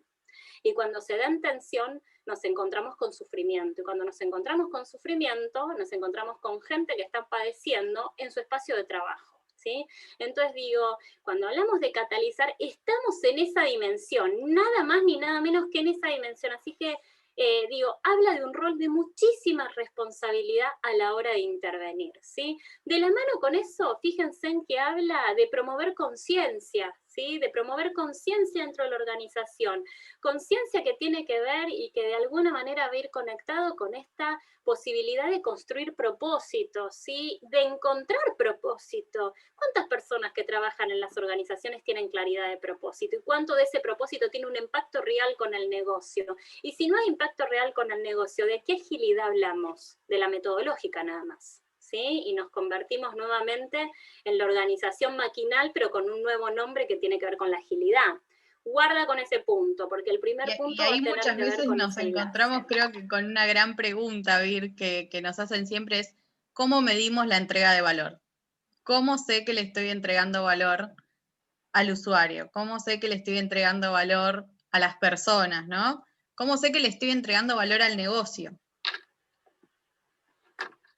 Y cuando se da en tensión, nos encontramos con sufrimiento. Y cuando nos encontramos con sufrimiento, nos encontramos con gente que está padeciendo en su espacio de trabajo, ¿sí? Entonces digo, cuando hablamos de catalizar, estamos en esa dimensión, nada más ni nada menos que en esa dimensión. Así que digo, habla de un rol de muchísima responsabilidad a la hora de intervenir, ¿sí? De la mano con eso, fíjense en que habla de promover conciencia, ¿sí? De promover conciencia dentro de la organización, conciencia que tiene que ver y que de alguna manera va a ir conectado con esta posibilidad de construir propósitos, ¿sí? De encontrar propósito. ¿Cuántas personas que trabajan en las organizaciones tienen claridad de propósito? ¿Y cuánto de ese propósito tiene un impacto real con el negocio? Y si no hay impacto real con el negocio, ¿de qué agilidad hablamos? De la metodológica nada más, ¿sí? Y nos convertimos nuevamente en la organización maquinal, pero con un nuevo nombre que tiene que ver con la agilidad. guarda con ese punto, porque el primer punto Y ahí va a tener muchas que ver veces con nos ese enlace. encontramos, creo que con una gran pregunta, Vir, que nos hacen siempre es, ¿cómo medimos la entrega de valor? ¿Cómo sé que le estoy entregando valor al usuario? ¿Cómo sé que le estoy entregando valor a las personas, ¿no? ¿Cómo sé que le estoy entregando valor al negocio?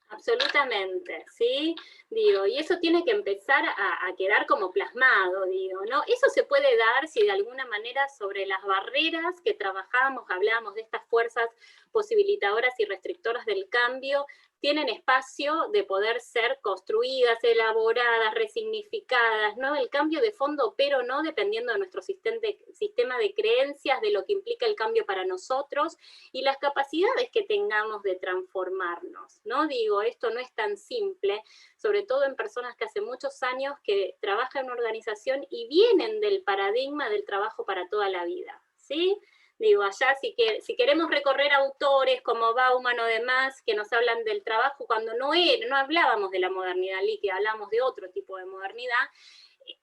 Absolutamente, ¿sí? Digo, y eso tiene que empezar a quedar como plasmado, digo, ¿no? Eso se puede dar si de alguna manera sobre las barreras que trabajamos, hablábamos de estas fuerzas posibilitadoras y restrictoras del cambio, tienen espacio de poder ser construidas, elaboradas, resignificadas, ¿no? El cambio de fondo, pero no dependiendo de nuestro sistema de creencias, de lo que implica el cambio para nosotros y las capacidades que tengamos de transformarnos, ¿no? Digo, esto no es tan simple, sobre todo en personas que hace muchos años que trabajan en una organización y vienen del paradigma del trabajo para toda la vida, ¿sí? Digo, allá si queremos recorrer autores como Bauman o demás que nos hablan del trabajo, cuando no hablábamos de la modernidad líquida, hablamos de otro tipo de modernidad,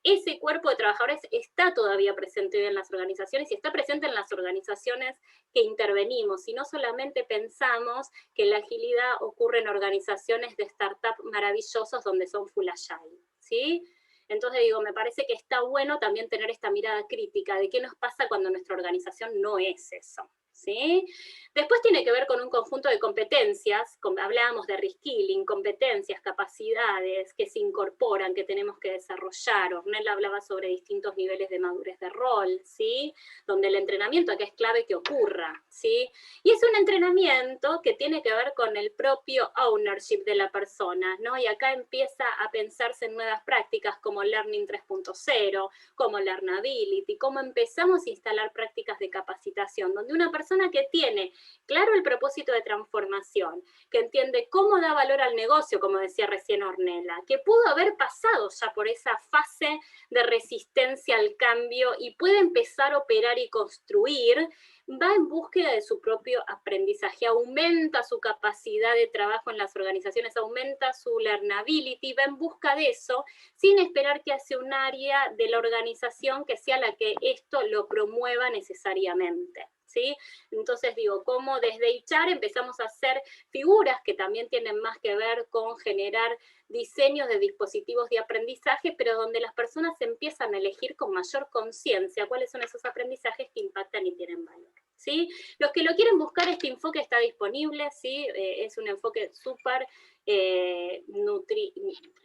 ese cuerpo de trabajadores está todavía presente en las organizaciones y está presente en las organizaciones que intervenimos, y no solamente pensamos que la agilidad ocurre en organizaciones de startup maravillosos donde son full agile, ¿sí? Entonces digo, me parece que está bueno también tener esta mirada crítica de qué nos pasa cuando nuestra organización no es eso, ¿sí? Después tiene que ver con un conjunto de competencias, como hablábamos de reskilling, competencias, capacidades que se incorporan, que tenemos que desarrollar. Ornella hablaba sobre distintos niveles de madurez de rol, ¿sí? Donde el entrenamiento acá es clave que ocurra, ¿sí? Y es un entrenamiento que tiene que ver con el propio ownership de la persona, ¿no? Y acá empieza a pensarse en nuevas prácticas como Learning 3.0, como Learnability, cómo empezamos a instalar prácticas de capacitación, donde una persona que tiene claro el propósito de transformación, que entiende cómo da valor al negocio, como decía recién Ornella, que pudo haber pasado ya por esa fase de resistencia al cambio y puede empezar a operar y construir, va en búsqueda de su propio aprendizaje, aumenta su capacidad de trabajo en las organizaciones, aumenta su learnability, va en busca de eso, sin esperar que hace un área de la organización que sea la que esto lo promueva necesariamente, ¿sí? Entonces digo, cómo desde HR empezamos a hacer figuras que también tienen más que ver con generar diseños de dispositivos de aprendizaje, pero donde las personas empiezan a elegir con mayor conciencia cuáles son esos aprendizajes que impactan y tienen valor, ¿sí? Los que lo quieren buscar, este enfoque está disponible, ¿sí? Es un enfoque súper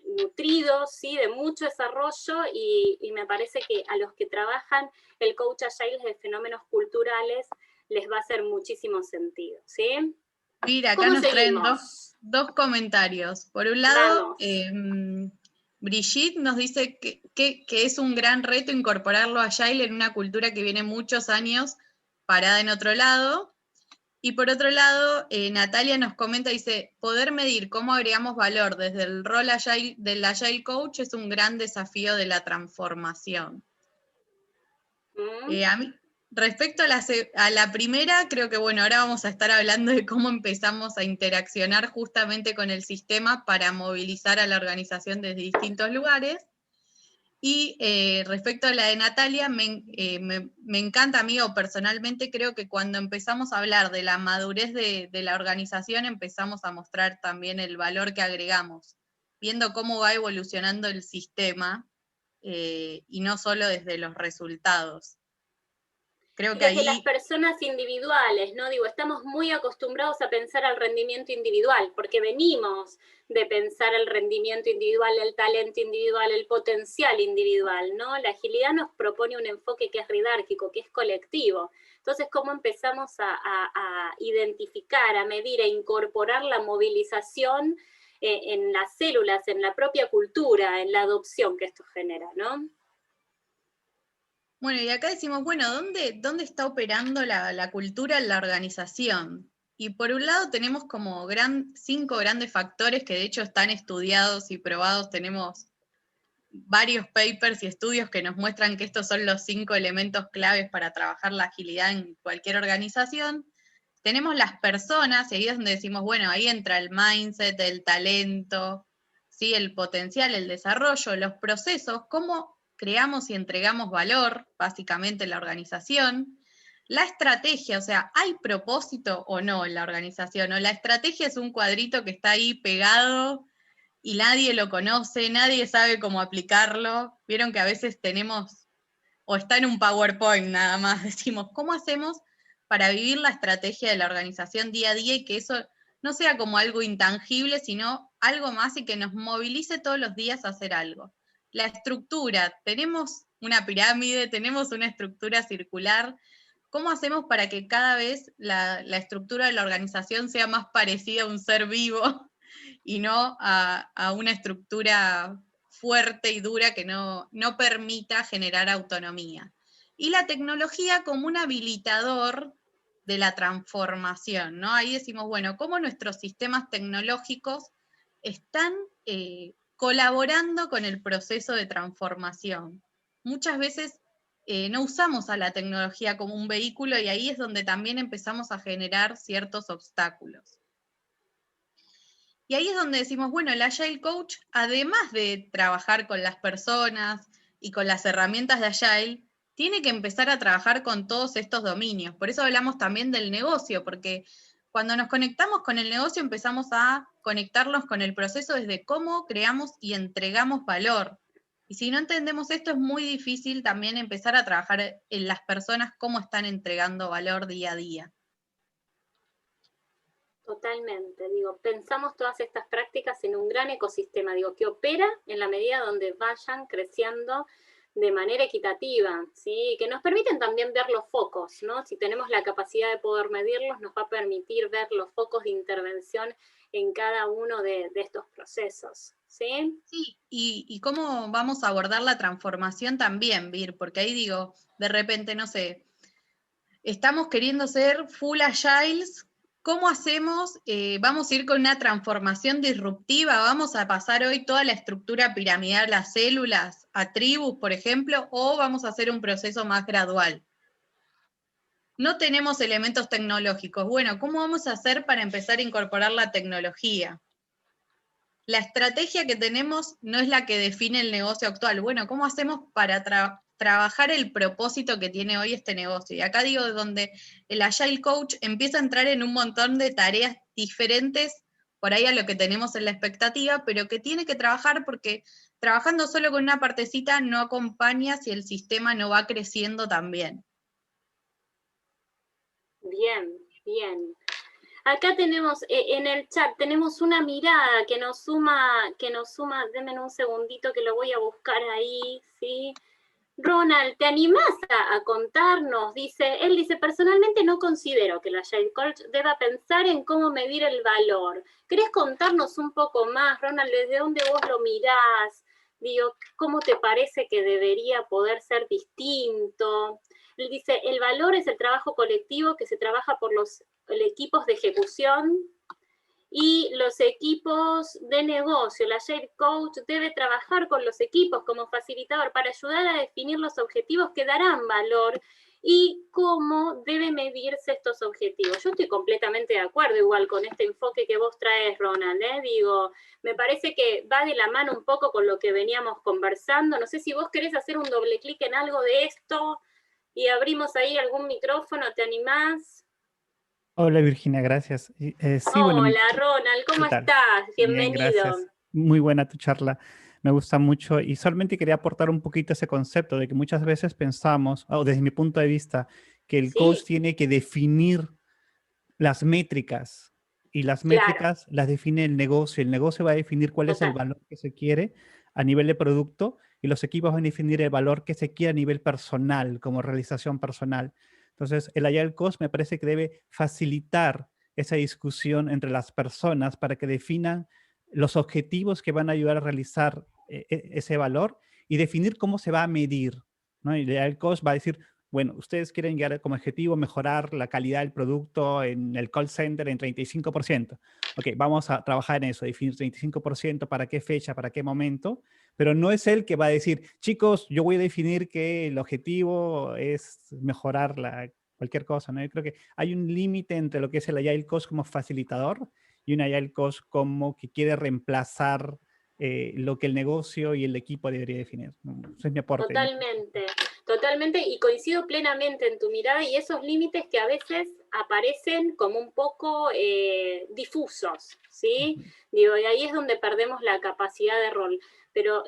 nutrido, ¿sí? De mucho desarrollo, y me parece que a los que trabajan el coach agile de fenómenos culturales les va a hacer muchísimo sentido, ¿sí? Mira, acá ¿Cómo nos traen seguimos? dos comentarios. Por un lado, Vamos. Brigitte nos dice que es un gran reto incorporarlo a Agile en una cultura que viene muchos años parada en otro lado. Y por otro lado, Natalia nos comenta, dice, poder medir cómo agregamos valor desde el rol Agile, del Agile Coach es un gran desafío de la transformación. A mí, respecto a la primera, creo que bueno, ahora vamos a estar hablando de cómo empezamos a interaccionar justamente con el sistema para movilizar a la organización desde distintos lugares. Y respecto a la de Natalia, me encanta a mí, o personalmente creo que cuando empezamos a hablar de la madurez de la organización, empezamos a mostrar también el valor que agregamos, viendo cómo va evolucionando el sistema, y no solo desde los resultados. Creo Y que desde ahí... las personas individuales, ¿no? Digo, estamos muy acostumbrados a pensar al rendimiento individual, porque venimos de pensar el rendimiento individual, el talento individual, el potencial individual, ¿no? La agilidad nos propone un enfoque que es ridárquico, que es colectivo. Entonces, ¿cómo empezamos a identificar, a medir, a incorporar la movilización en las células, en la propia cultura, en la adopción que esto genera, ¿no? Bueno, y acá decimos, bueno, ¿dónde está operando la cultura en la organización? Y por un lado tenemos como 5 grandes factores que de hecho están estudiados y probados. Tenemos varios papers y estudios que nos muestran que estos son los 5 elementos claves para trabajar la agilidad en cualquier organización. Tenemos las personas, y ahí es donde decimos, bueno, ahí entra el mindset, el talento, ¿sí? El potencial, el desarrollo, los procesos, cómo creamos y entregamos valor, básicamente, en la organización. La estrategia, o sea, ¿hay propósito o no en la organización? O la estrategia es un cuadrito que está ahí pegado y nadie lo conoce, nadie sabe cómo aplicarlo. Vieron que a veces tenemos, o está en un PowerPoint nada más, decimos, ¿cómo hacemos para vivir la estrategia de la organización día a día y que eso no sea como algo intangible, sino algo más y que nos movilice todos los días a hacer algo? La estructura, tenemos una pirámide, tenemos una estructura circular. ¿Cómo hacemos para que cada vez la estructura de la organización sea más parecida a un ser vivo y no a una estructura fuerte y dura que no permita generar autonomía? Y la tecnología como un habilitador de la transformación, ¿no? Ahí decimos, bueno, ¿cómo nuestros sistemas tecnológicos están colaborando con el proceso de transformación? Muchas veces no usamos a la tecnología como un vehículo y ahí es donde también empezamos a generar ciertos obstáculos. Y ahí es donde decimos, bueno, el Agile Coach, además de trabajar con las personas y con las herramientas de Agile, tiene que empezar a trabajar con todos estos dominios. Por eso hablamos también del negocio, porque cuando nos conectamos con el negocio empezamos a conectarnos con el proceso desde cómo creamos y entregamos valor. Y si no entendemos esto, es muy difícil también empezar a trabajar en las personas cómo están entregando valor día a día. Totalmente, digo, pensamos todas estas prácticas en un gran ecosistema, digo, que opera en la medida donde vayan creciendo de manera equitativa, ¿sí? Que nos permiten también ver los focos, ¿no? Si tenemos la capacidad de poder medirlos, nos va a permitir ver los focos de intervención en cada uno de estos procesos, ¿sí? Sí, y cómo vamos a abordar la transformación también, Vir, porque ahí digo, de repente, no sé, estamos queriendo ser full agiles. ¿Cómo hacemos? ¿Vamos a ir con una transformación disruptiva? ¿Vamos a pasar hoy toda la estructura piramidal a células, a tribus, por ejemplo? ¿O vamos a hacer un proceso más gradual? No tenemos elementos tecnológicos. Bueno, ¿cómo vamos a hacer para empezar a incorporar la tecnología? La estrategia que tenemos no es la que define el negocio actual. Bueno, ¿cómo hacemos para trabajar el propósito que tiene hoy este negocio? Y acá digo, donde el Agile Coach empieza a entrar en un montón de tareas diferentes por ahí a lo que tenemos en la expectativa, pero que tiene que trabajar porque trabajando solo con una partecita no acompaña si el sistema no va creciendo también. Bien, bien. Acá tenemos, en el chat, tenemos una mirada que nos suma, denme un segundito que lo voy a buscar ahí, ¿sí? Ronald, ¿te animás a contarnos? Él dice, personalmente no considero que el Agile Coach deba pensar en cómo medir el valor. ¿Querés contarnos un poco más, Ronald, desde dónde vos lo mirás? Digo, ¿cómo te parece que debería poder ser distinto? Él dice, el valor es el trabajo colectivo que se trabaja por los equipos de ejecución y los equipos de negocio. El Agile Coach debe trabajar con los equipos como facilitador para ayudar a definir los objetivos que darán valor y cómo deben medirse estos objetivos. Yo estoy completamente de acuerdo igual con este enfoque que vos traes, Ronald, Digo, me parece que va de la mano un poco con lo que veníamos conversando. No sé si vos querés hacer un doble clic en algo de esto y abrimos ahí algún micrófono, ¿te animás? Hola Virginia, gracias. Sí, bueno, hola Ronald, ¿cómo estás? Bien, Bienvenido. gracias. Muy buena tu charla, me gusta mucho y solamente quería aportar un poquito ese concepto de que muchas veces pensamos, o desde mi punto de vista, que el coach tiene que definir las métricas y las métricas las define el negocio va a definir cuál es el valor que se quiere a nivel de producto y los equipos van a definir el valor que se quiere a nivel personal, como realización personal. Entonces, el Agile Coach me parece que debe facilitar esa discusión entre las personas para que definan los objetivos que van a ayudar a realizar ese valor y definir cómo se va a medir, ¿no? Y el Agile Coach va a decir, bueno, ustedes quieren llegar como objetivo mejorar la calidad del producto en el call center en 35%. Ok, vamos a trabajar en eso, definir 35%, para qué fecha, para qué momento, pero no es él que va a decir, chicos, yo voy a definir que el objetivo es mejorar cualquier cosa, ¿no? Yo creo que hay un límite entre lo que es el Agile Coach como facilitador y un Agile Coach como que quiere reemplazar lo que el negocio y el equipo debería definir. Ese es mi aporte. Totalmente, totalmente, y coincido plenamente en tu mirada y esos límites que a veces aparecen como un poco difusos, ¿sí? Digo, y ahí es donde perdemos la capacidad de rol. Pero,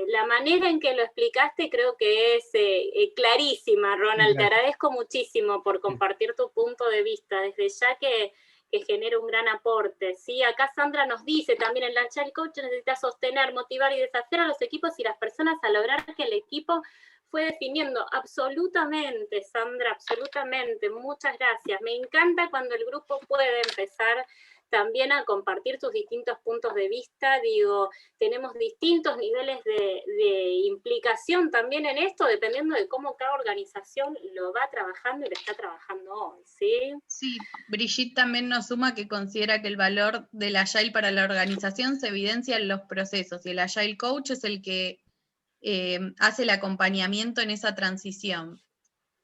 la manera en que lo explicaste creo que es clarísima, Ronald. Te agradezco muchísimo por compartir tu punto de vista, desde ya que genera un gran aporte, ¿sí? Acá Sandra nos dice también, el Agile Coach necesita sostener, motivar y desafiar a los equipos y las personas a lograr que el equipo fue definiendo. Absolutamente, Sandra, absolutamente. Muchas gracias. Me encanta cuando el grupo puede empezar también a compartir sus distintos puntos de vista. Digo, tenemos distintos niveles de implicación también en esto, dependiendo de cómo cada organización lo va trabajando y lo está trabajando hoy, ¿sí? Sí, Brigitte también nos suma que considera que el valor del Agile para la organización se evidencia en los procesos, y el Agile Coach es el que hace el acompañamiento en esa transición.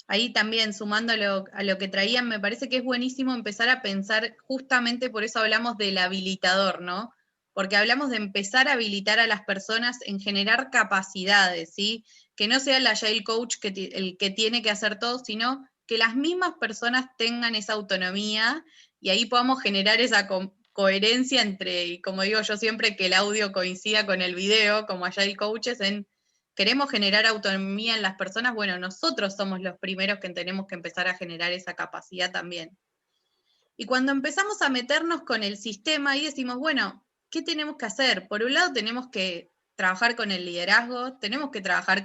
Ahí también, sumando a lo que traían, me parece que es buenísimo empezar a pensar, justamente por eso hablamos del habilitador, ¿no? Porque hablamos de empezar a habilitar a las personas en generar capacidades, ¿sí? Que no sea el Agile Coach el que tiene que hacer todo, sino que las mismas personas tengan esa autonomía y ahí podamos generar esa coherencia entre, y como digo yo siempre, que el audio coincida con el video, como Agile Coaches, queremos generar autonomía en las personas. Bueno, nosotros somos los primeros que tenemos que empezar a generar esa capacidad también. Y cuando empezamos a meternos con el sistema, ahí decimos, bueno, ¿qué tenemos que hacer? Por un lado tenemos que trabajar con el liderazgo, tenemos que trabajar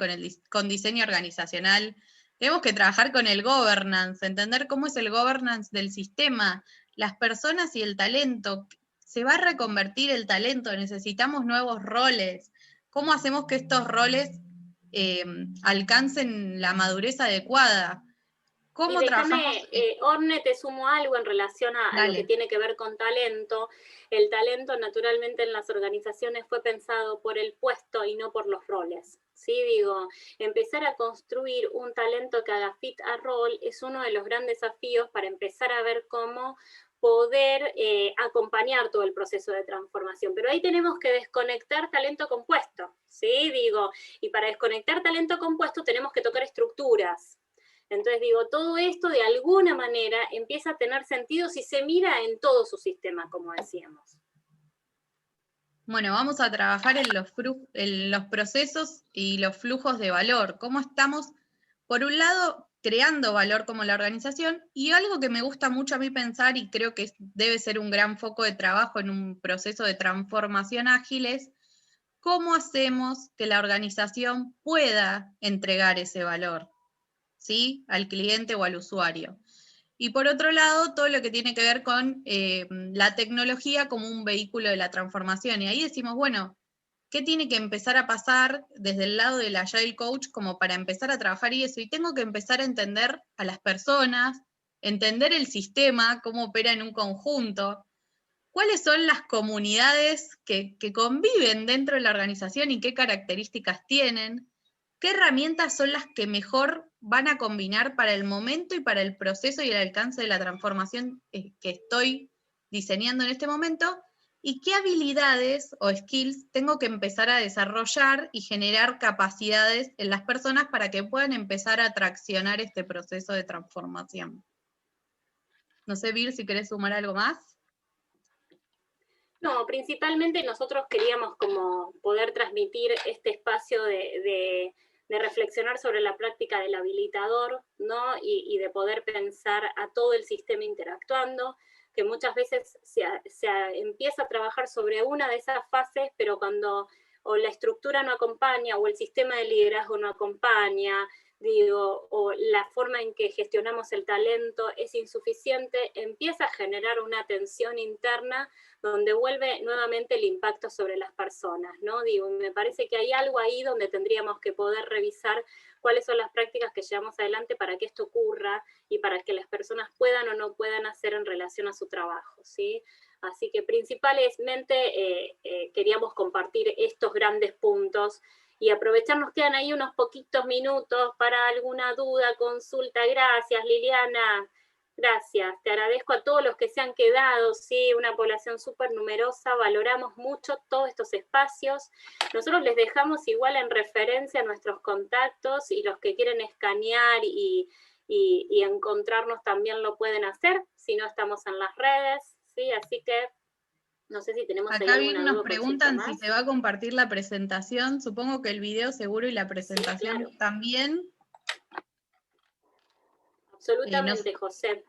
con diseño organizacional, tenemos que trabajar con el governance, entender cómo es el governance del sistema, las personas y el talento. Se va a reconvertir el talento, necesitamos nuevos roles. ¿Cómo hacemos que estos roles alcancen la madurez adecuada? ¿Cómo y trabajamos? déjame, Orne, te sumo algo en relación a lo que tiene que ver con talento. El talento naturalmente en las organizaciones fue pensado por el puesto y no por los roles. Sí, digo, empezar a construir un talento que haga fit a rol es uno de los grandes desafíos para empezar a ver cómo poder acompañar todo el proceso de transformación. Pero ahí tenemos que desconectar talento compuesto, ¿sí? Digo, y para desconectar talento compuesto tenemos que tocar estructuras. Entonces digo, todo esto de alguna manera empieza a tener sentido si se mira en todo su sistema, como decíamos. Bueno, vamos a trabajar en los procesos y los flujos de valor. ¿Cómo estamos, por un lado, creando valor como la organización? Y algo que me gusta mucho a mí pensar, y creo que debe ser un gran foco de trabajo en un proceso de transformación ágil, es cómo hacemos que la organización pueda entregar ese valor, ¿sí? Al cliente o al usuario. Y por otro lado, todo lo que tiene que ver con la tecnología como un vehículo de la transformación. Y ahí decimos, bueno, ¿qué tiene que empezar a pasar desde el lado del Agile Coach como para empezar a trabajar y eso? Y tengo que empezar a entender a las personas, entender el sistema, cómo opera en un conjunto, cuáles son las comunidades que conviven dentro de la organización y qué características tienen, qué herramientas son las que mejor van a combinar para el momento y para el proceso y el alcance de la transformación que estoy diseñando en este momento, y qué habilidades o skills tengo que empezar a desarrollar y generar capacidades en las personas para que puedan empezar a traccionar este proceso de transformación. No sé, Vir, si querés sumar algo más. No, principalmente nosotros queríamos como poder transmitir este espacio de reflexionar sobre la práctica del habilitador, ¿no? Y de poder pensar a todo el sistema interactuando, que muchas veces se empieza a trabajar sobre una de esas fases, pero cuando o la estructura no acompaña, o el sistema de liderazgo no acompaña, digo, o la forma en que gestionamos el talento es insuficiente, empieza a generar una tensión interna donde vuelve nuevamente el impacto sobre las personas, ¿no? Digo, me parece que hay algo ahí donde tendríamos que poder revisar cuáles son las prácticas que llevamos adelante para que esto ocurra y para que las personas puedan o no puedan hacer en relación a su trabajo, ¿sí? Así que principalmente queríamos compartir estos grandes puntos y aprovechar, nos quedan ahí unos poquitos minutos para alguna duda, consulta. Gracias, Liliana. Gracias, te agradezco a todos los que se han quedado, sí, una población súper numerosa, valoramos mucho todos estos espacios. Nosotros les dejamos igual en referencia nuestros contactos y los que quieren escanear y encontrarnos también lo pueden hacer, si no estamos en las redes, sí, así que no sé si tenemos ahí Acá alguna bien duda nos o consulta preguntan más. si se va a compartir la presentación, supongo que el video seguro y la presentación claro. también. Absolutamente, José.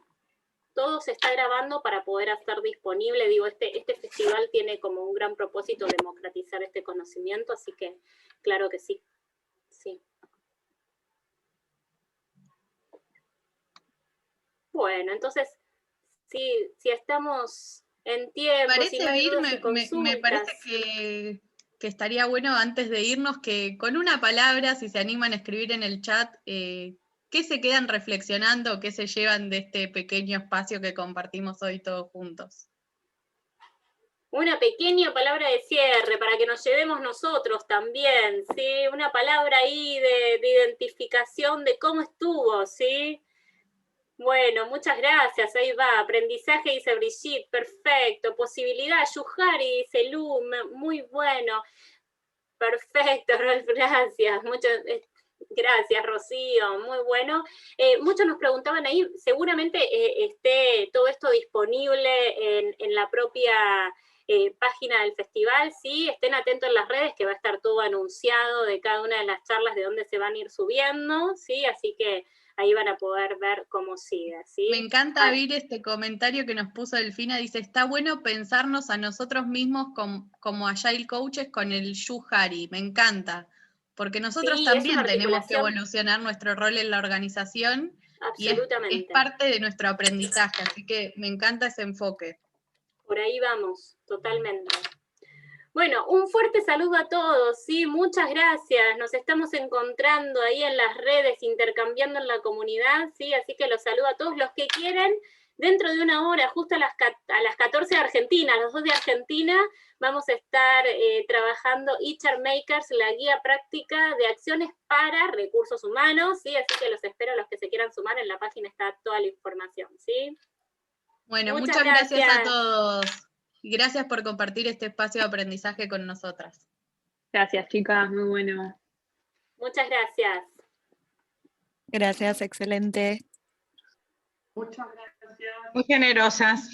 Todo se está grabando para poder hacer disponible. Digo, este festival tiene como un gran propósito democratizar este conocimiento, así que claro que sí. Sí. Bueno, entonces, si estamos en tiempo, si Parece, no hay Vir, dudas y me parece consultas. que estaría bueno antes de irnos que con una palabra, si se animan a escribir en el chat, ¿qué se quedan reflexionando, qué se llevan de este pequeño espacio que compartimos hoy todos juntos? Una pequeña palabra de cierre para que nos llevemos nosotros también, ¿sí? Una palabra ahí de identificación de cómo estuvo, ¿sí? Bueno, muchas gracias, ahí va. Aprendizaje, dice Brigitte, perfecto. Posibilidad, Yuhari, dice Lu, muy bueno. Perfecto, Rolf, gracias. Gracias, Rocío, muy bueno. Muchos nos preguntaban ahí, seguramente esté todo esto disponible en la propia página del festival, sí, estén atentos en las redes que va a estar todo anunciado de cada una de las charlas de dónde se van a ir subiendo, sí, así que ahí van a poder ver cómo sigue, ¿sí? Me encanta ver este comentario que nos puso Delfina, dice, está bueno pensarnos a nosotros mismos como Agile Coaches con el Yuhari, me encanta, porque nosotros sí, también tenemos que evolucionar nuestro rol en la organización y es parte de nuestro aprendizaje, así que me encanta ese enfoque. Por ahí vamos, totalmente. Bueno, un fuerte saludo a todos, ¿sí? Muchas gracias. Nos estamos encontrando ahí en las redes, intercambiando en la comunidad, ¿sí? Así que los saludo a todos los que quieren. Dentro de una hora, justo a las 14 de Argentina, a las 2 de Argentina, vamos a estar trabajando HR Makers, la guía práctica de acciones para recursos humanos, ¿sí? Así que los espero a los que se quieran sumar, en la página está toda la información, ¿sí? Bueno, muchas gracias a todos. Y gracias por compartir este espacio de aprendizaje con nosotras. Gracias, chicas, muy bueno. Muchas gracias. Gracias, excelente. Muchas gracias. Muy generosas.